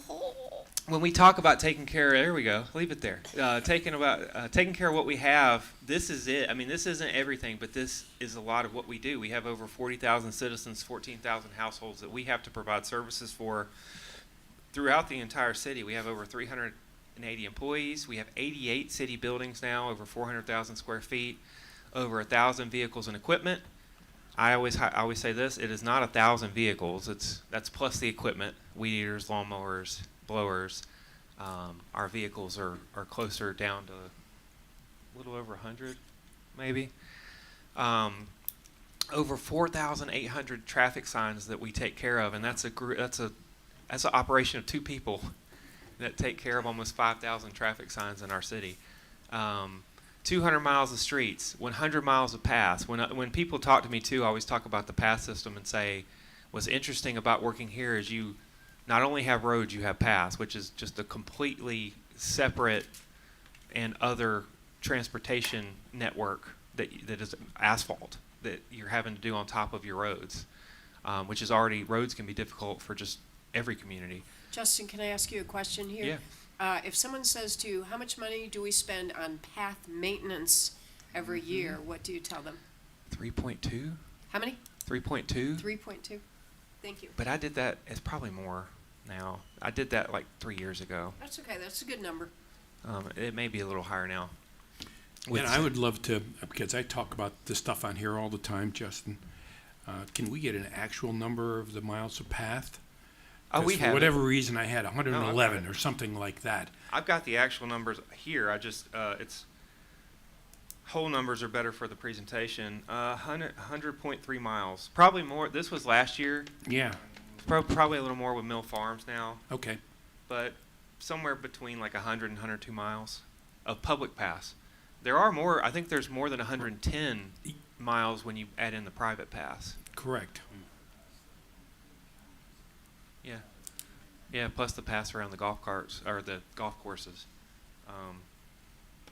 when we talk about taking care of, there we go, leave it there. Taking care of what we have, this is it. I mean, this isn't everything, but this is a lot of what we do. We have over 40,000 citizens, 14,000 households that we have to provide services for throughout the entire city. We have over 380 employees. We have 88 city buildings now, over 400,000 square feet, over 1,000 vehicles and equipment. I always say this: it is not 1,000 vehicles. That's plus the equipment, weed eaters, lawnmowers, blowers. Our vehicles are closer down to a little over 100, maybe. Over 4,800 traffic signs that we take care of, and that's an operation of 2 people that take care of almost 5,000 traffic signs in our city. 200 miles of streets, 100 miles of paths. When people talk to me too, I always talk about the path system and say, what's interesting about working here is you not only have roads, you have paths, which is just a completely separate and other transportation network that is asphalt that you're having to do on top of your roads, which is already, roads can be difficult for just every community. Justin, can I ask you a question here? Yeah. If someone says to you, how much money do we spend on path maintenance every year, what do you tell them? 3.2? How many? 3.2? 3.2? Thank you. But I did that, it's probably more now. I did that like 3 years ago. That's okay, that's a good number. It may be a little higher now. And I would love to, because I talk about this stuff on here all the time, Justin. Can we get an actual number of the miles of path? Oh, we 'Cause have For it. whatever reason, I had No, 111 I've or something like that. I've got the actual numbers here. I just, it's, whole numbers are better for the presentation. 100.3 miles. Probably more. This was last year. Yeah, Probably a little more with Mill Farms now. okay. But somewhere between like 100 and 102 miles of public paths. There are more, I think there's more than 110 miles when you add in the private paths. Correct. Yeah. Yeah, plus the paths around the golf carts, or the golf courses.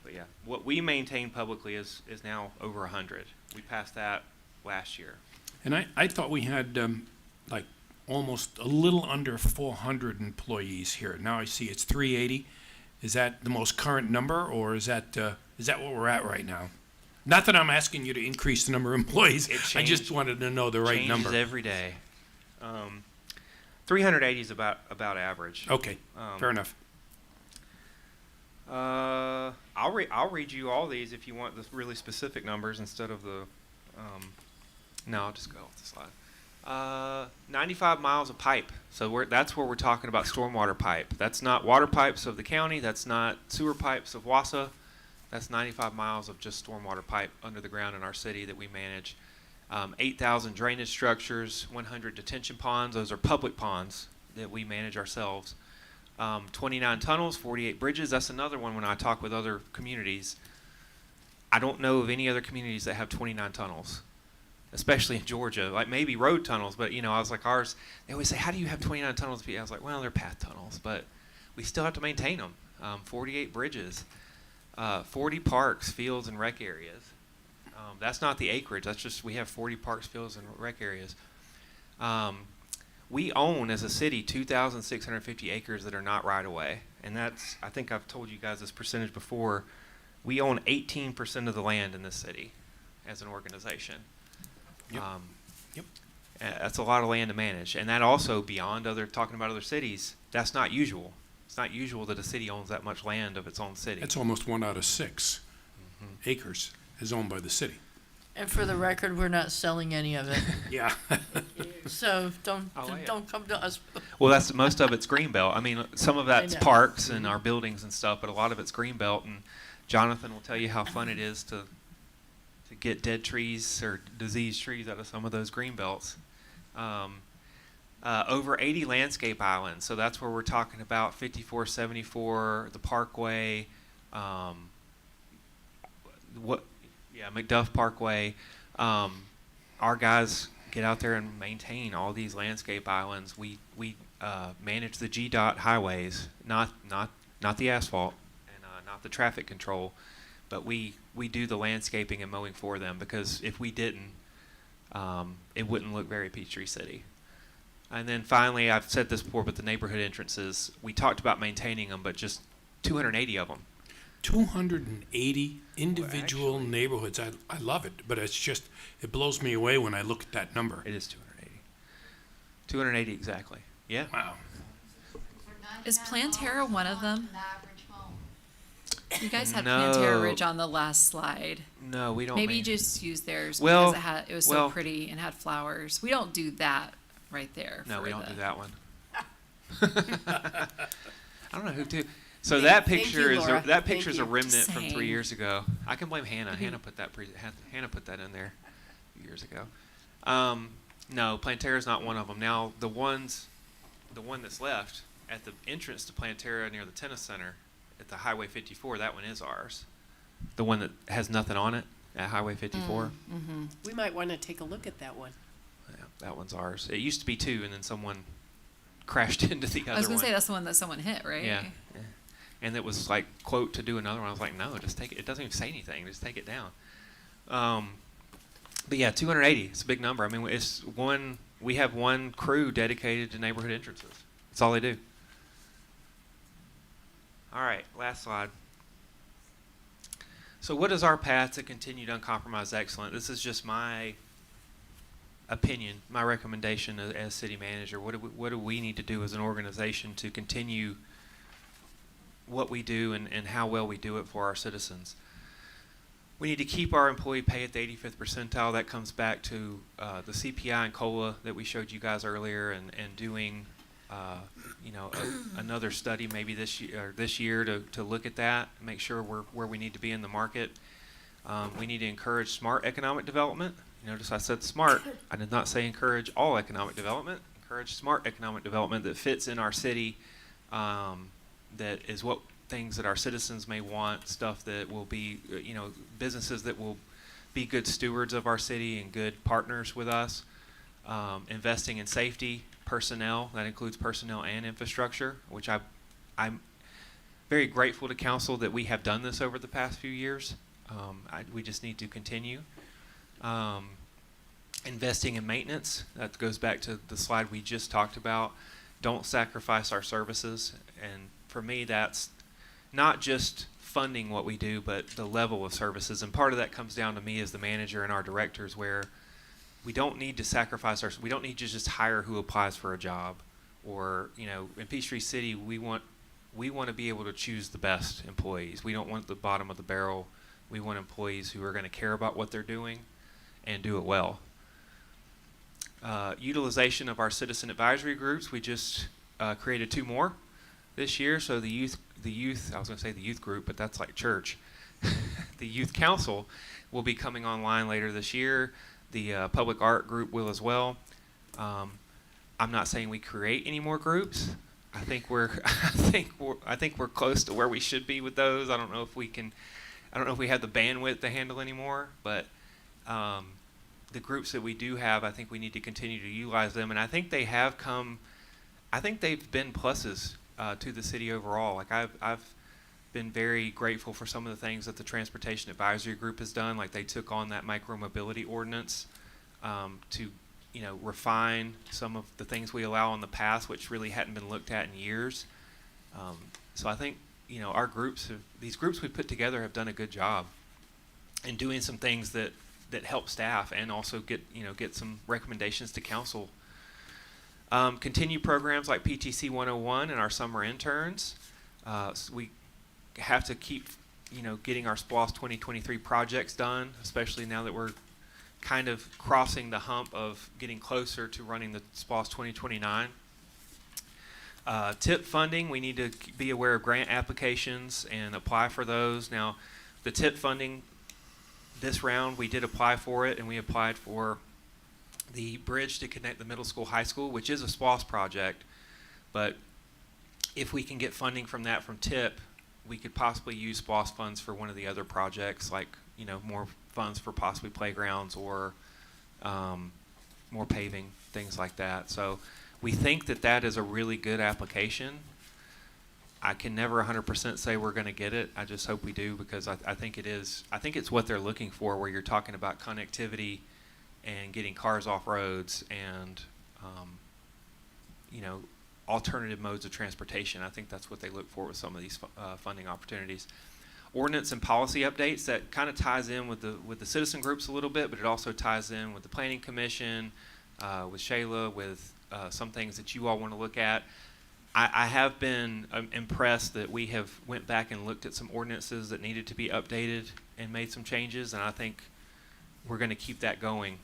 But yeah, what we maintain publicly is now over 100. We passed that last year. And I thought we had like almost a little under 400 employees here. Now I see it's 380. Is that the most current number, or is that what we're at right now? Not that I'm asking you to increase the number of employees. I just wanted to know the right number. Changes every day. 380 is about average. Okay, fair enough. I'll read you all these if you want the really specific numbers instead of the. No, I'll just go off the slide. 95 miles of pipe. So that's where we're talking about stormwater pipe. That's not water pipes of the county. That's not sewer pipes of Wassa. That's 95 miles of just stormwater pipe under the ground in our city that we manage. 8,000 drainage structures, 100 detention ponds. Those are public ponds that we manage ourselves. 29 tunnels, 48 bridges. That's another one when I talk with other communities. I don't know of any other communities that have 29 tunnels, especially in Georgia. Like maybe road tunnels, but I was like ours. They always say, "How do you have 29 tunnels?" I was like, "Well, they're path tunnels, but we still have to maintain them." 48 bridges, 40 parks, fields, and rec areas. That's not the acreage. That's just we have 40 parks, fields, and rec areas. We own as a city 2,650 acres that are not right away, and that's, I think I've told you guys this percentage before. We own 18% of the land in this city as an organization. Yep. Yep. That's a lot of land to manage, and that also beyond talking about other cities. That's not usual. It's not usual that a city owns that much land of its own city. That's almost 1 out of 6 acres is owned by the city. And for the record, we're not selling any of it. Yeah. So don't yeah. don't come to us. Well, that's most of it's greenbelt. I mean, some of that's know. parks and our buildings and stuff, but a lot of it's greenbelt. And Jonathan will tell you how fun it is to get dead trees or diseased trees out of some of those greenbelts. Over 80 landscape islands. So that's where we're talking about 5474, the Parkway, McDuff Parkway. Our guys get out there and maintain all these landscape islands. We manage the GDOT highways, not the asphalt and not the traffic control, but we do the landscaping and mowing for them, because if we didn't, it wouldn't look very Peachtree City. And then finally, I've said this before, but the neighborhood entrances, we talked about maintaining them, but just 280 of them. 280 individual actually- neighborhoods. I love it, but it's just, it blows me away when I look at that number. It is 280. 280 exactly. Yeah. Wow. Is Planterra one of them? You guys had No. Planterra Ridge on the last slide. No, we don't. Maybe main- just use theirs Well, because it was so well- pretty and had flowers. We don't do that right there. No, for we don't the- do that one. I don't know who do. So Thank- that thank picture you, is Laura. that Thank picture's a you. remnant Just from 3 saying. years ago. I can blame Hannah. Hannah put that Hannah put that in there a few years ago. No, Planterra's not one of them. Now the one that's left at the entrance to Planterra near the tennis center at the Highway 54, that one is ours. The one that has nothing on it at Highway 54. We might want to take a look at that one. Yeah. that one's ours. It used to be 2, and then someone crashed into the other one. I was gonna say that's the one that someone hit, right? Yeah. And it was like, quote, to do another one. I was like, no, just take it. It doesn't even say anything. Just take it down. But yeah, 280. It's a big number. I mean, we have one crew dedicated to neighborhood entrances. That's all they do. All right, last slide. So what is our path to continued uncompromised excellence? This is just my opinion, my recommendation as city manager. What do we need to do as an organization to continue what we do and how well we do it for our citizens? We need to keep our employee pay at the 85th percentile. That comes back to the CPI and COLA that we showed you guys earlier, and doing another study maybe this year to look at that, make sure we're where we need to be in the market. We need to encourage smart economic development. Notice I said smart. I did not say encourage all economic development. Encourage smart economic development that fits in our city, that is what things that our citizens may want, stuff that will be, businesses that will be good stewards of our city and good partners with us. Investing in safety, personnel, that includes personnel and infrastructure, which I'm very grateful to council that we have done this over the past few years. We just need to continue. Investing in maintenance, that goes back to the slide we just talked about. Don't sacrifice our services, and for me that's not just funding what we do, but the level of services, and part of that comes down to me as the manager and our directors, where we don't need to sacrifice we don't need to just hire who applies for a job, or in Peachtree City we want to be able to choose the best employees. We don't want the bottom of the barrel. We want employees who are going to care about what they're doing and do it well. Utilization of our citizen advisory groups. We just created 2 more this year. So the youth, I was going to say the youth group, but that's like church. The youth council will be coming online later this year. The public art group will as well. I'm not saying we create any more groups. I think we're close to where we should be with those. I don't know if we have the bandwidth to handle anymore, but the groups that we do have, I think we need to continue to utilize them, and I think they have come. I think they've been pluses to the city overall. Like I've been very grateful for some of the things that the Transportation Advisory Group has done. Like they took on that micromobility ordinance to refine some of the things we allow in the past, which really hadn't been looked at in years. So I think our these groups we put together have done a good job in doing some things that help staff and also get some recommendations to council. Continue programs like PTC 101 and our summer interns. So we have to keep getting our SPLOST 2023 projects done, especially now that we're kind of crossing the hump of getting closer to running the SPLOST 2029. TIP funding, we need to be aware of grant applications and apply for those. Now, the TIP funding, this round we did apply for it, and we applied for the bridge to connect the middle school, high school, which is a SPLOST project. But if we can get funding from that from TIP, we could possibly use SPLOST funds for one of the other projects, like more funds for possibly playgrounds or more paving, things like that. So we think that is a really good application. I can never 100% say we're going to get it. I just hope we do, because I think it is. I think it's what they're looking for, where you're talking about connectivity and getting cars off roads and alternative modes of transportation. I think that's what they look for with some of these funding opportunities. Ordinance and policy updates, that kind of ties in with the citizen groups a little bit, but it also ties in with the Planning Commission, with Shayla, with some things that you all want to look at. I have been impressed that we have went back and looked at some ordinances that needed to be updated and made some changes, and I think we're going to keep that going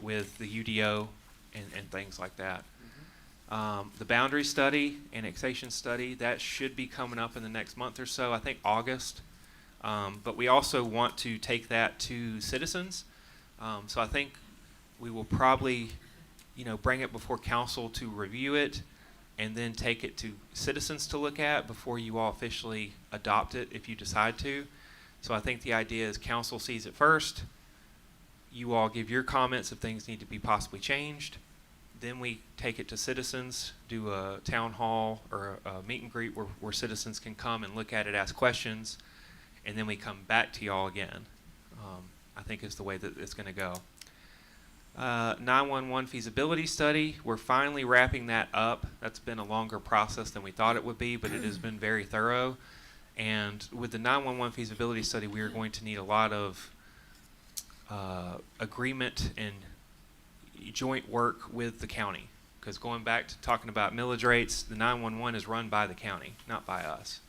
with the UDO and things like that. The boundary study, annexation study, that should be coming up in the next month or so, I think August. But we also want to take that to citizens. So I think we will probably, bring it before council to review it, and then take it to citizens to look at before you all officially adopt it if you decide to. So I think the idea is council sees it first, you all give your comments if things need to be possibly changed. Then we take it to citizens, do a town hall or a meet and greet where citizens can come and look at it, ask questions, and then we come back to y'all again. I think is the way that it's going to go. 911 feasibility study, we're finally wrapping that up. That's been a longer process than we thought it would be, but it has been very thorough. And with the 911 feasibility study, we are going to need a lot of agreement and joint work with the county. Because going back to talking about millage rates, the 911 is run by the county, not by us.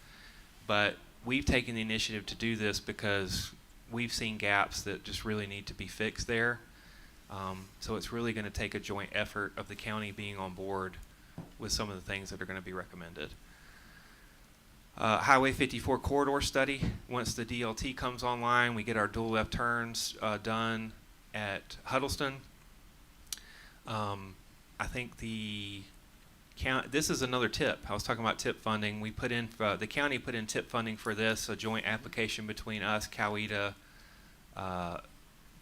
But we've taken the initiative to do this because we've seen gaps that just really need to be fixed there. So it's really going to take a joint effort of the county being on board with some of the things that are going to be recommended. Highway 54 corridor study. Once the DLT comes online, we get our dual left turns done at Huddleston. I think this is another tip. I was talking about tip funding. We put in, the county put in tip funding for this, a joint application between us, Coweta,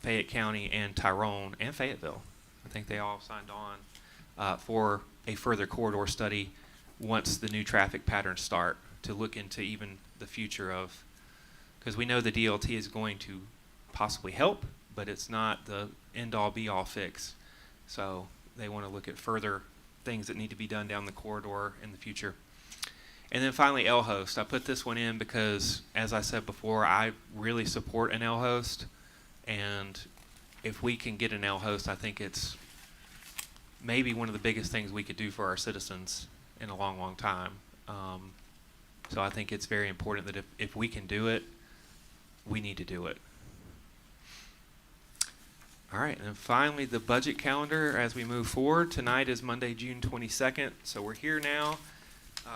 Fayette County, and Tyrone, and Fayetteville. I think they all signed on for a further corridor study once the new traffic patterns start, to look into even the future of, because we know the DLT is going to possibly help, but it's not the end-all be-all fix. So they want to look at further things that need to be done down the corridor in the future. And then finally, L-Host. I put this one in because, as I said before, I really support an L-Host. And if we can get an L-Host, I think it's maybe one of the biggest things we could do for our citizens in a long, long time. So I think it's very important that if we can do it, we need to do it. All right, and then finally the budget calendar as we move forward. Tonight is Monday, June 22nd, so we're here now.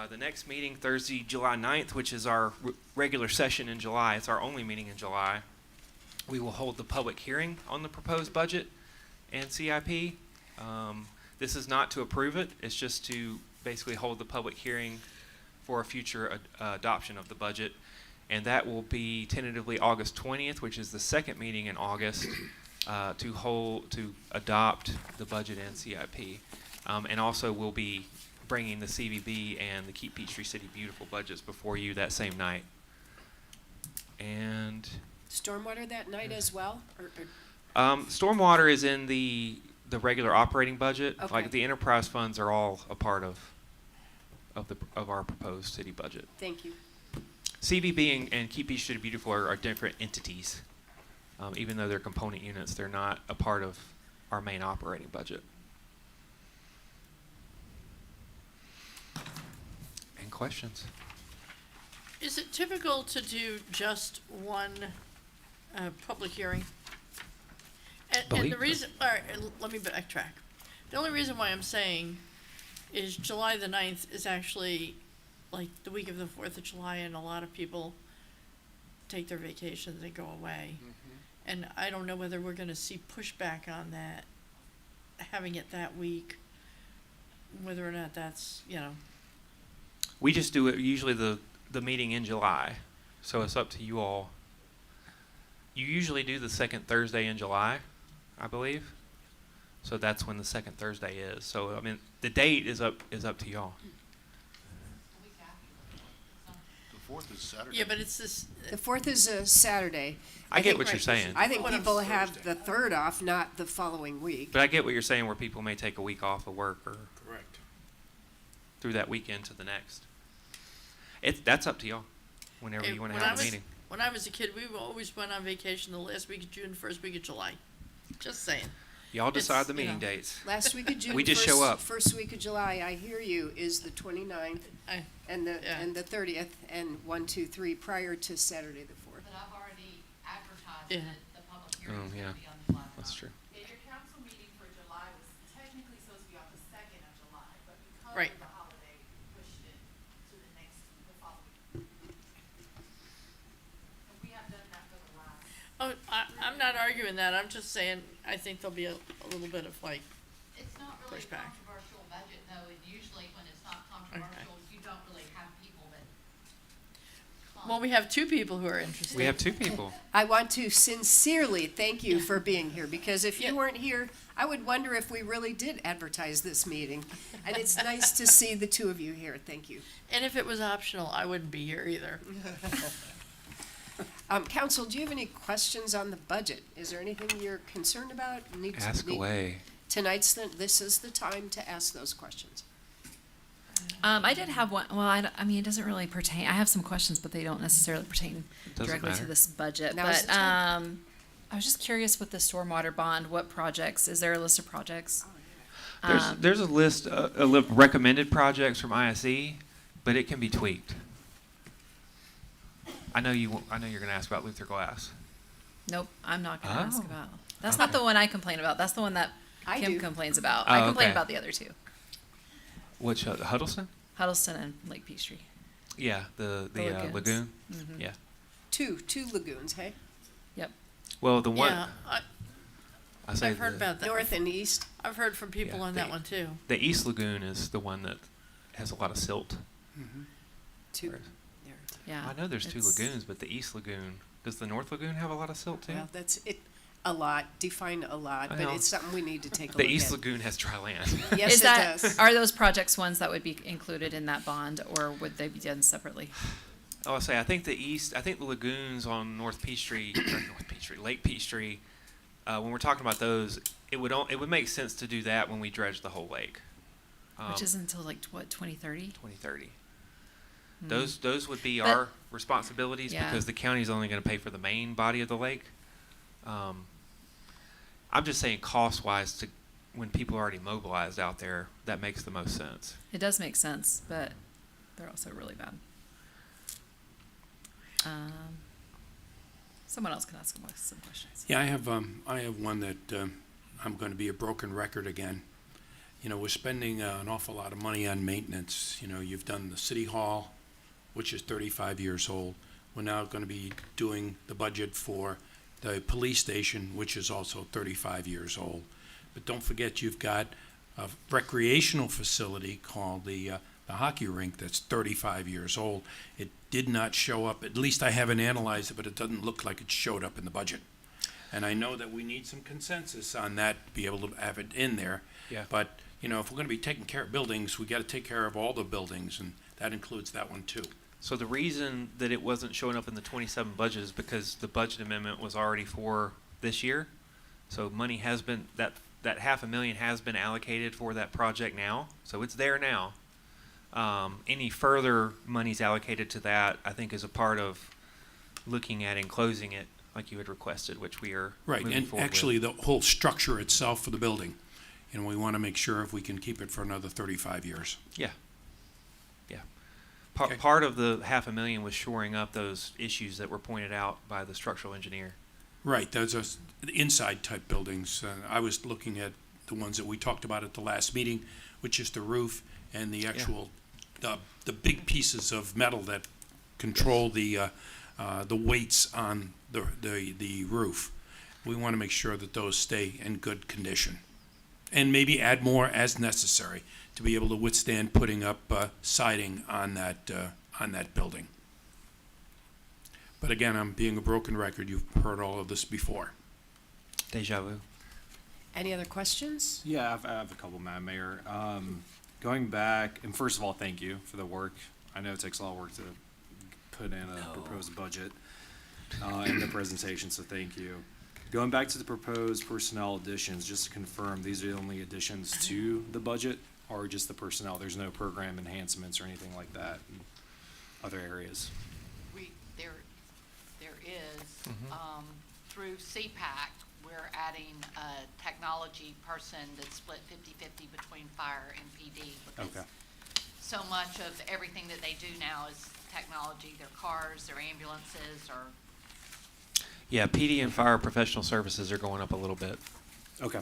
The next meeting, Thursday, July 9th, which is our regular session in July. It's our only meeting in July. We will hold the public hearing on the proposed budget and CIP. This is not to approve it. It's just to basically hold the public hearing for a future adoption of the budget. And that will be tentatively August 20th, which is the second meeting in August, to adopt the budget and CIP. And also we'll be bringing the CVB and the Keep Peachtree City Beautiful budgets before you that same night. And Stormwater that night as well? stormwater is in the regular operating budget. Okay. Like the enterprise funds are all a part of our proposed city budget. Thank you. CVB and Keep Peachtree City Beautiful are different entities. Even though they're component units, they're not a part of our main operating budget. Any questions? Is it typical to do just one public hearing? And the Believe reason, all right, let me backtrack. The only reason why I'm saying is July the 9th is actually like the week of the 4th of July, and a lot of people take their vacations and go away. And I don't know whether we're gonna see pushback on that, having it that week, whether or not that's, We just do it usually the meeting in July, so it's up to you all. You usually do the second Thursday in July, I believe. So that's when the second Thursday is. So I mean, the date is up to y'all. The 4th is Saturday. yeah, but it's this, The 4th is a Saturday. I get think- what you're saying, I think What if people have Thursday? the 3rd off, not the following week. but I get what you're saying, where people may take a week off of work or Correct. through that weekend to the next. That's up to y'all. Whenever you want to have a meeting. when I was a kid, we always went on vacation the last week of June, first week of July. Just saying. Y'all decide It's, the meeting you know. dates. Last week of June, We just show up. first week of July, I hear you, is the 29th I- and Yeah. the 30th, and 1, 2, 3 prior to Saturday the 4th. But I've already advertised Yeah. that the public hearing is yeah. gonna be on July 9th. That's true. Yeah, your council meeting for July was technically supposed to be on the 2nd of July, but because Right. of the holiday, we pushed it to the following. And we have done that for the last. I'm not arguing that, I'm just saying, I think there'll be a little bit of like, It's not really a Pushback. controversial budget, though, and usually when it's not controversial, you don't really have people that Well, we have two people who are interested. We have two people. I want to sincerely thank you for being here, because if Yeah. you weren't here, I would wonder if we really did advertise this meeting. And it's nice to see the two of you here. Thank you. And if it was optional, I wouldn't be here either. Council, do you have any questions on the budget? Is there anything you're concerned about? Ask away. This is the time to ask those questions. I did have one. Well, I mean, it doesn't really pertain. I have some questions, but they don't necessarily pertain Doesn't directly to matter. this budget. Now is But the time. I was just curious with the stormwater bond. What projects? Is there a list of projects? There's a list of recommended projects from ISE, but it can be tweaked. I know you're going to ask about Luther Glass. Nope, I'm not going to ask Oh. about. That's not the one I complain about. That's the one that I Kim do. complains about. Oh, I complain okay. about the other two, Which Huddleston? Huddleston and Lake Peachtree. Yeah, the lagoons. lagoon. Mhm. Yeah. Two lagoons, hey? Yep. Well, the one Yeah, I say I've heard about that. North and east. I've heard from people Yeah, on that one too. the East Lagoon is the one that has a lot of silt. Two. Whereas- There. Yeah. I know there's two it's- lagoons, but the East Lagoon, does the North Lagoon have a lot of silt too? Well, that's it. A lot. Define a lot, I but know. it's something we need to take a The look East at. Lagoon has dry land. Yes, Is it that does. are those projects ones that would be included in that bond, or would they be done separately? I'll say I think the lagoons on North Peachtree, or North Peachtree, Lake Peachtree. When we're talking about those, it would make sense to do that when we dredge the whole lake. Which is until like what 2030? 2030. Hmm. Those would be But- our responsibilities Yeah. because the county's only going to pay for the main body of the lake. I'm just saying cost-wise, when people are already mobilized out there, that makes the most sense. It does make sense, but they're also really bad. Someone else can ask some questions. Yeah, I have one that I'm going to be a broken record again. You know, we're spending an awful lot of money on maintenance. You know, you've done the city hall, which is 35 years old. We're now going to be doing the budget for the police station, which is also 35 years old. But don't forget, you've got a recreational facility called the hockey rink that's 35 years old. It did not show up, at least I haven't analyzed it, but it doesn't look like it showed up in the budget. And I know that we need some consensus on that, to be able to have it in there. Yeah. But, you know, if we're gonna be taking care of buildings, we gotta take care of all the buildings, and that includes that one too. So the reason that it wasn't showing up in the 27 budget is because the budget amendment was already for this year. So money has been, that $500,000 has been allocated for that project now. So it's there now. Any further monies allocated to that, I think, is a part of looking at enclosing it like you had requested, which we are Right, moving and forward with. actually, the whole structure itself for the building, and we wanna make sure if we can keep it for another 35 years. Yeah. Okay. Part of the $500,000 was shoring up those issues that were pointed out by the structural engineer. Right, those are the inside type buildings. I was looking at the ones that we talked about at the last meeting, which is the roof and the actual, the big pieces of metal that control the weights on the roof. We want to make sure that those stay in good condition. And maybe add more as necessary to be able to withstand putting up siding on that building. But again, I'm being a broken record. You've heard all of this before. Deja vu. Any other questions? Yeah, I have a couple, Madam Mayor. Going back, and first of all, thank you for the work. I know it takes a lot of work to put in a proposed budget and the presentation, so thank you. Going back to the proposed personnel additions, just to confirm, these are the only additions to the budget, or just the personnel? There's no program enhancements or anything like that in other areas? There is, through CPAC, we're adding a technology person that's split 50-50 between fire and PD. Because Okay. so much of everything that they do now is technology, their cars, their ambulances, or Yeah, PD and fire professional services are going up a little bit Okay.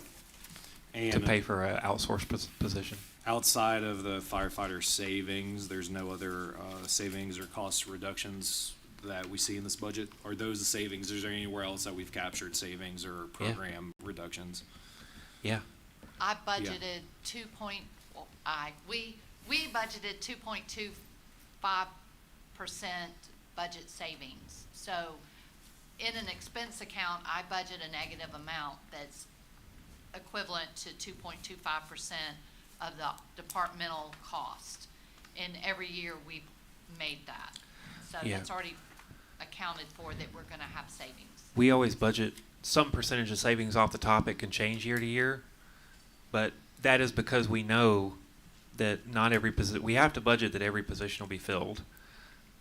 to And pay for an outsourced position. outside of the firefighter savings, there's no other savings or cost reductions that we see in this budget? Are those the savings? Is there anywhere else that we've captured savings or program reductions? Yeah. I budgeted we budgeted 2.25% budget savings. So in an expense account, I budget a negative amount that's equivalent to 2.25% of the departmental cost. And every year we've made that. So Yeah. that's already accounted for, that we're gonna have savings. We always budget some percentage of savings off the top. It can change year to year, but that is because we know that not every position, we have to budget that every position will be filled,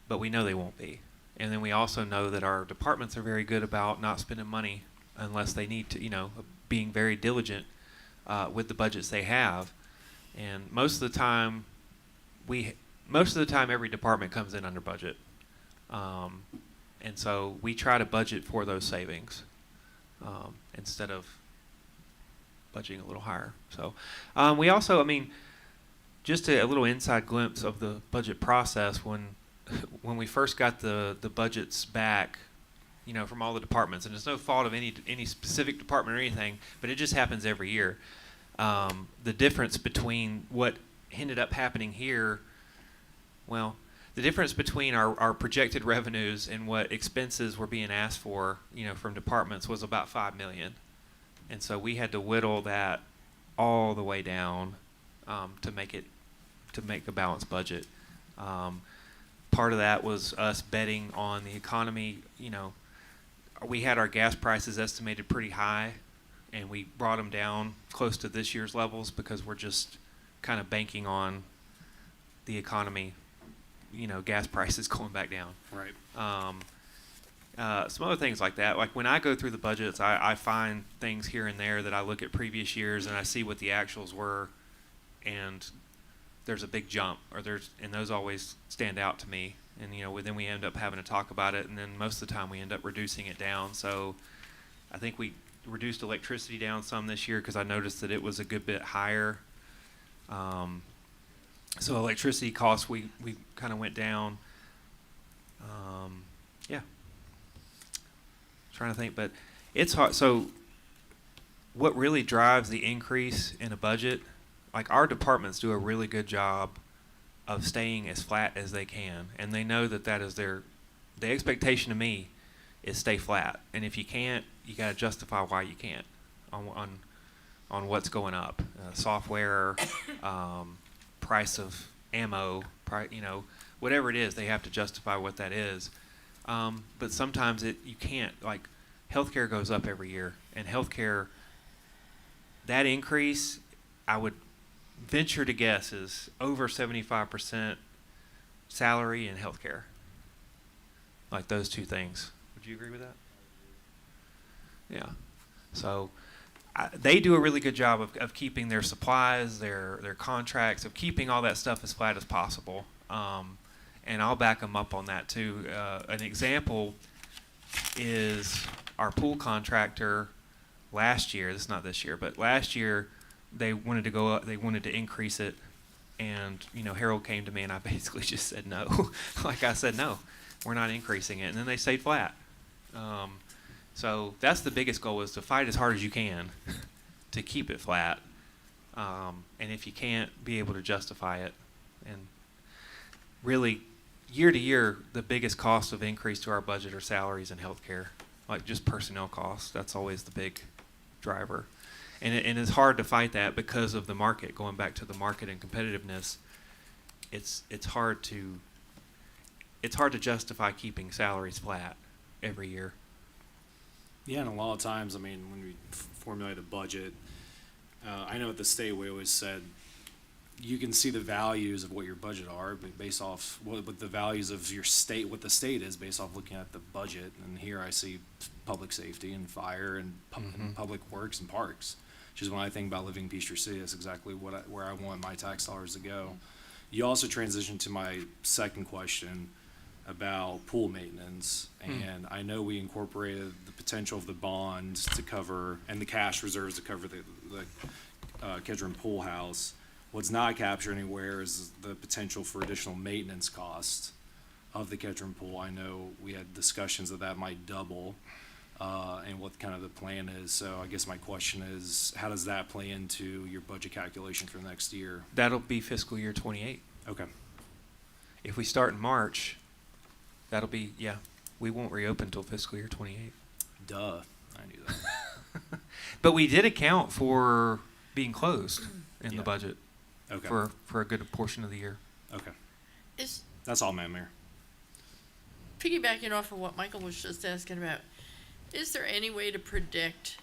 but we know they won't be. And then we also know that our departments are very good about not spending money unless they need to, being very diligent with the budgets they have. And most of the time every department comes in under budget. And so we try to budget for those savings instead of budgeting a little higher. So we also, just a little inside glimpse of the budget process when we first got the budgets back, from all the departments, and it's no fault of any specific department or anything, but it just happens every year. The difference between what ended up happening here, the difference between our projected revenues and what expenses were being asked for, from departments was about $5 million. And so we had to whittle that all the way down to make a balanced budget. Part of that was us betting on the economy. We had our gas prices estimated pretty high, and we brought them down close to this year's levels because we're just kind of banking on the economy, gas prices going back down. Right. Some other things like that. Like when I go through the budgets, I find things here and there that I look at previous years and I see what the actuals were, and there's a big jump, and those always stand out to me. And then we end up having to talk about it, and then most of the time we end up reducing it down. So I think we reduced electricity down some this year because I noticed that it was a good bit higher. So electricity costs we kind of went down. Yeah. Trying to think, but it's hard. So what really drives the increase in a budget? Like our departments do a really good job of staying as flat as they can, and they know that is the expectation of me is stay flat. And if you can't, you got to justify why you can't on what's going up, software, price of ammo, whatever it is, they have to justify what that is. But sometimes you can't. Like healthcare goes up every year, and healthcare, that increase, I would venture to guess, is over 75% salary and healthcare. Like those two things. Would you agree with that? Yeah. So they do a really good job of keeping their supplies, their contracts, of keeping all that stuff as flat as possible. And I'll back them up on that too. An example is our pool contractor last year. This is not this year, but last year they wanted to go up. They wanted to increase it, and Harold came to me, and I basically just said no. Like I said, no, we're not increasing it, and then they stayed flat. So that's the biggest goal, is to fight as hard as you can to keep it flat. And if you can't, be able to justify it. And really, year to year, the biggest cost of increase to our budget are salaries and healthcare, like just personnel costs. That's always the big driver. And it's hard to fight that because of the market. Going back to the market and competitiveness, it's hard to justify keeping salaries flat every year. Yeah, and a lot of times, when we formulate a budget, I know at the state we always said you can see the values of what your budget are, but based off what the values of your state, what the state is, based off looking at the budget. And here I see public safety and fire and, and public works and parks. Which is when I think about living in Peachtree City, that's exactly where I want my tax dollars to go. You also transitioned to my second question about pool maintenance, and I know we incorporated the potential of the bonds to cover, and the cash reserves to cover the Kedron pool house. What's not captured anywhere is the potential for additional maintenance costs of the Kedron pool. I know we had discussions that might double, and what kind of the plan is. So I guess my question is, how does that play into your budget calculation for next year? That'll be fiscal year 28. Okay. If we start in March, That'll be, yeah. We won't reopen until fiscal year 28. Duh, I knew that. But we did account for being closed in Yeah. the budget Okay, for a good portion of the year. okay. Is, That's all, Madam Mayor. piggybacking off of what Michael was just asking about, is there any way to predict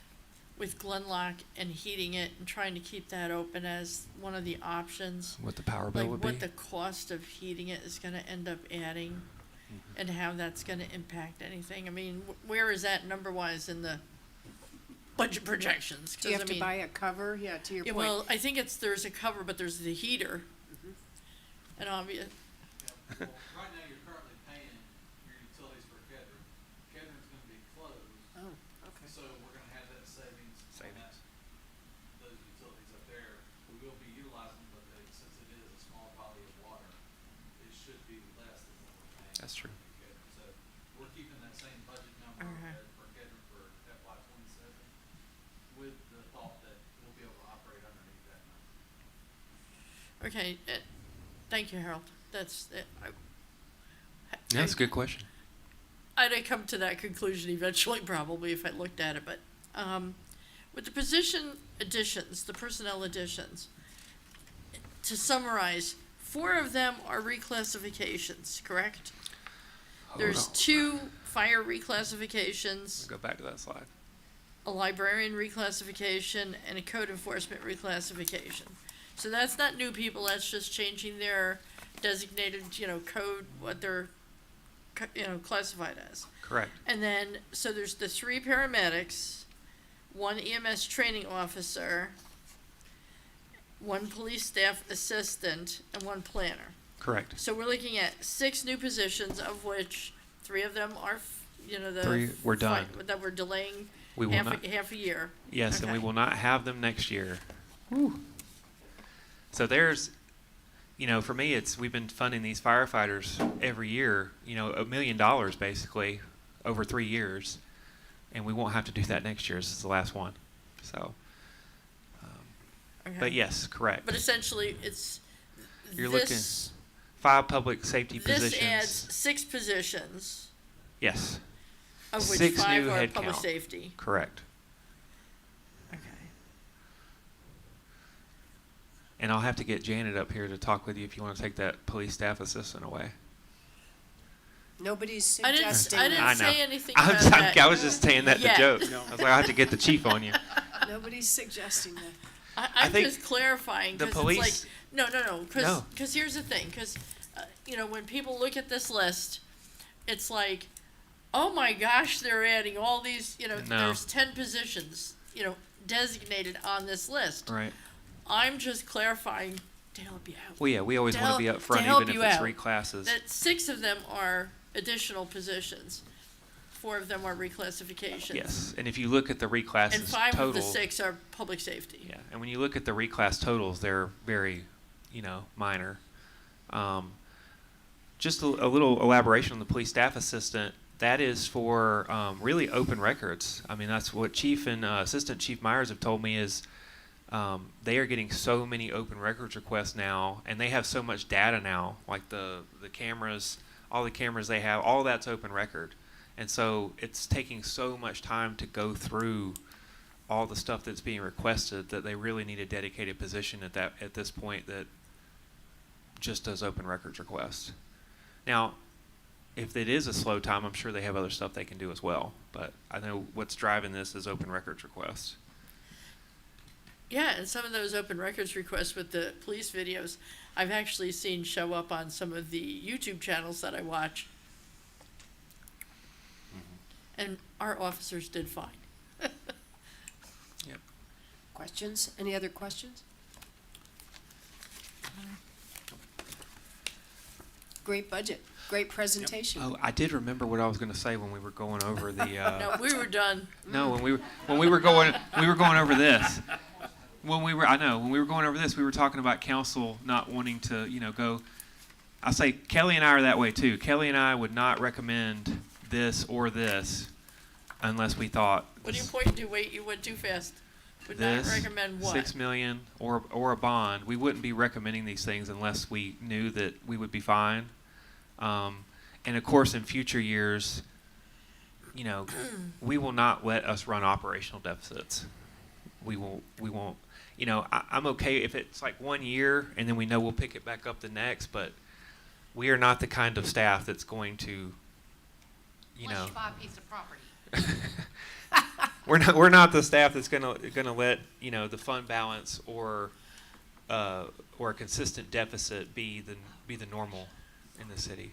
with Glenlock and heating it and trying to keep that open as one of the options? What the power bill Like would what be. the cost of heating it is gonna end up adding and how that's gonna impact anything? I mean, where is that number-wise in the budget projections? Do you 'Cause, have I to mean, buy a cover? Yeah, to your yeah, point. well, I think there's a cover, but there's the heater. And obvious, Well, right now, you're currently paying your utilities for Kedron. Kedron's gonna be closed, Oh, okay. so we're gonna have that savings on that, those utilities up there. We will be utilizing, but since it is a small body of water, it should be less than what we're paying. That's true. for Kedron. So we're keeping that same budget number Okay. for Kedron for FY 27 with the thought that we'll be able to operate underneath that number. okay, thank you, Harold. That's, That's a good question. I'd come to that conclusion eventually, probably, if I looked at it, but, with the position additions, the personnel additions, to summarize, 4 of them are reclassifications, correct? There's on. 2 fire reclassifications, Go back to that slide. a librarian reclassification, and a code enforcement reclassification. So that's not new people, that's just changing their designated, code, what they're, classified as. Correct. And then, so there's the 3 paramedics, 1 EMS training officer, 1 police staff assistant, and 1 planner. Correct. So we're looking at 6 new positions, of which 3 of them are, the. 3 were done. That we're delaying We will not. half a year. Yes, and we Okay. will not have them next year. So there's, for me, we've been funding these firefighters every year, $1 million basically over 3 years, and we won't have to do that next year. This is the last one. So, Okay. but yes, correct. But essentially, it's You're looking this, 5 public safety this positions. adds 6 positions, Yes, of which 6 5 new are head public count. safety. Correct. Okay. And I'll have to get Janet up here to talk with you if you want to take that police staff assistant away. Nobody's I suggesting didn't I know. say anything I about that. was just saying that Yeah. to joke. I was like, I have to get the chief on you. Nobody's suggesting that. I'm think just clarifying, the because police- it's like, no, No. because here's the thing, because, when people look at this list, it's like, oh my gosh, they're adding all these, No. there's 10 positions, designated on this list. Right. I'm just clarifying to help you out. Well, yeah, we always To want to be help- up front, to help even if you it's out. 3 classes. That 6 of them are additional positions, 4 of them are reclassifications. Yes, and if you look at the reclasses And 5 total, of the 6 are public safety. yeah, and when you look at the reclass totals, they're very, minor. Just a little elaboration on the police staff assistant. That is for really open records. I mean, that's what Chief and Assistant Chief Myers have told me is they are getting so many open records requests now, and they have so much data now, like the cameras, all the cameras they have, all that's open record. And so it's taking so much time to go through all the stuff that's being requested that they really need a dedicated position at this point that just does open records requests. Now, if it is a slow time, I'm sure they have other stuff they can do as well. But I know what's driving this is open records requests. Yeah, and some of those open records requests with the police videos, I've actually seen show up on some of the YouTube channels that I watch. And our officers did fine. Yep. Questions? Any other questions? Great budget, great presentation. Oh, I did remember what I was going to say when we were going over the. No, we were done. No, when we were going over this. When we were going over this, we were talking about council not wanting to, go. I say Kelly and I are that way too. Kelly and I would not recommend this or this unless we thought What are you pointing to? Wait, you went too fast. Would not this recommend what? 6 million or a bond. We wouldn't be recommending these things unless we knew that we would be fine. And of course, in future years, you know, we will not let us run operational deficits. We won't, you know, I'm okay if it's like 1 year and then we know we'll pick it back up the next, but we are not the kind of staff that's going to, you know. Unless you buy a piece of property. We're not the staff that's gonna let, you know, the fund balance or a consistent deficit be the normal in the city.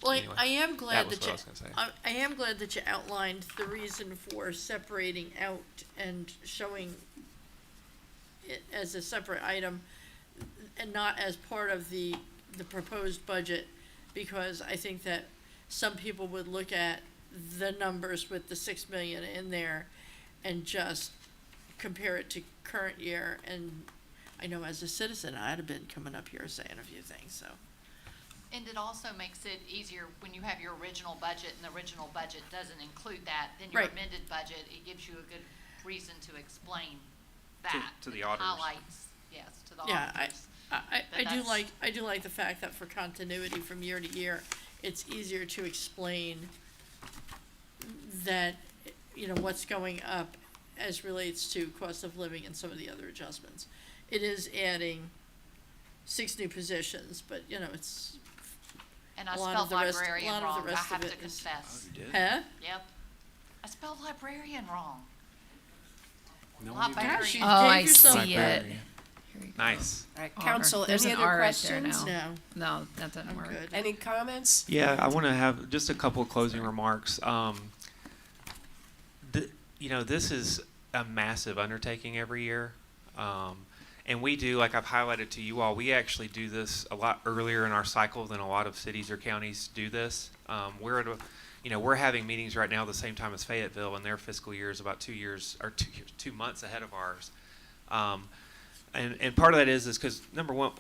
Well, Anyway, I am glad was that what you, I was gonna say. I am glad that you outlined the reason for separating out and showing it as a separate item and not as part of the proposed budget, because I think that some people would look at the numbers with the 6 million in there and just compare it to current year, and I know as a citizen, I'd have been coming up here saying a few things, so. And it also makes it easier when you have your original budget and the original budget doesn't include that, then your Right. amended budget, it gives you a good reason to explain that. to the and auditors. Highlights, yes, to the Yeah, auditors. I But do that's- like the fact that for continuity from year to year, it's easier to explain that, you know, what's going up as relates to cost of living and some of the other adjustments. It is adding 6 new positions, but, you know, it's, And I a lot spelled of the rest- librarian a lot of the wrong, I rest of have to it is- confess. You did? huh? Yep. I spelled librarian wrong. No, Lot you better didn't. Gosh, you you- Oh, I gave yourself- see it. Here you go. Nice. All right, R. council, There's any an other R right there questions? now. No, No, that doesn't I'm work. good. Any comments? Yeah, I want to have just a couple of closing remarks. You know, this is a massive undertaking every year. And we do, like I've highlighted to you all, we actually do this a lot earlier in our cycle than a lot of cities or counties do this. We're having meetings right now the same time as Fayetteville, and their fiscal year is about 2 months ahead of ours. And part of that is because, number one,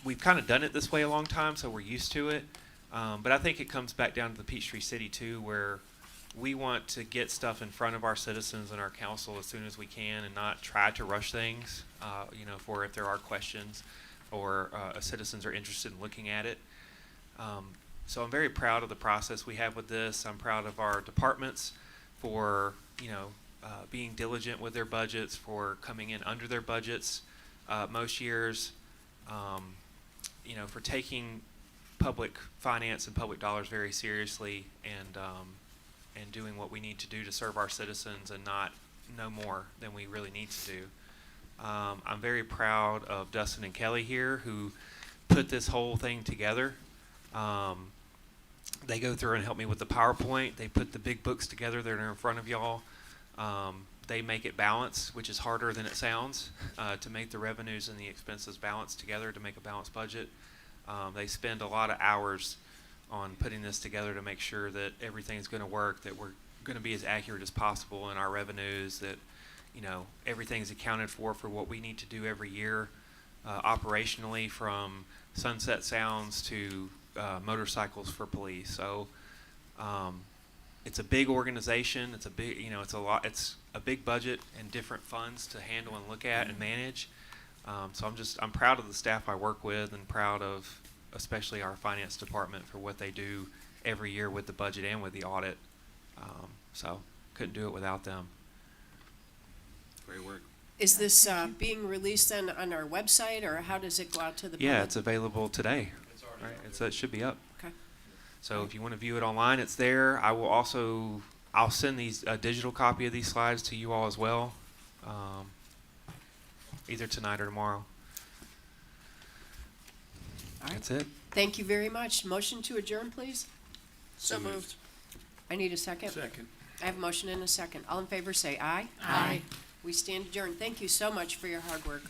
we've kind of done it this way a long time, so we're used to it. But I think it comes back down to the Peachtree City too, where we want to get stuff in front of our citizens and our council as soon as we can, and not try to rush things. For if there are questions or citizens are interested in looking at it. So I'm very proud of the process we have with this. I'm proud of our departments for being diligent with their budgets, for coming in under their budgets most years. For taking public finance and public dollars very seriously, and doing what we need to do to serve our citizens and not no more than we really need to do. I'm very proud of Dustin and Kelly here, who put this whole thing together. They go through and help me with the PowerPoint. They put the big books together that are in front of y'all. They make it balance, which is harder than it sounds, to make the revenues and the expenses balance together to make a balanced budget. They spend a lot of hours on putting this together to make sure that everything's going to work, that we're going to be as accurate as possible in our revenues, that everything's accounted for what we need to do every year operationally, from sunset sounds to motorcycles for police. So it's a big organization. It's a big, it's a lot. It's a big budget and different funds to handle and look at and manage. So I'm proud of the staff I work with, and proud of especially our finance department for what they do every year with the budget and with the audit. So couldn't do it without them. Great work. Is this being released then on our website, or how does it go out to the public? Yeah, it's available today. Right, it should be up. Okay. So if you want to view it online, it's there. I'll send a digital copy of these slides to you all as well, either tonight or tomorrow. All right. That's it. Thank you very much. Motion to adjourn, please. So moved. I need a second. Second. I have a motion and a second. All in favor say aye. Aye. We stand adjourned. Thank you so much for your hard work.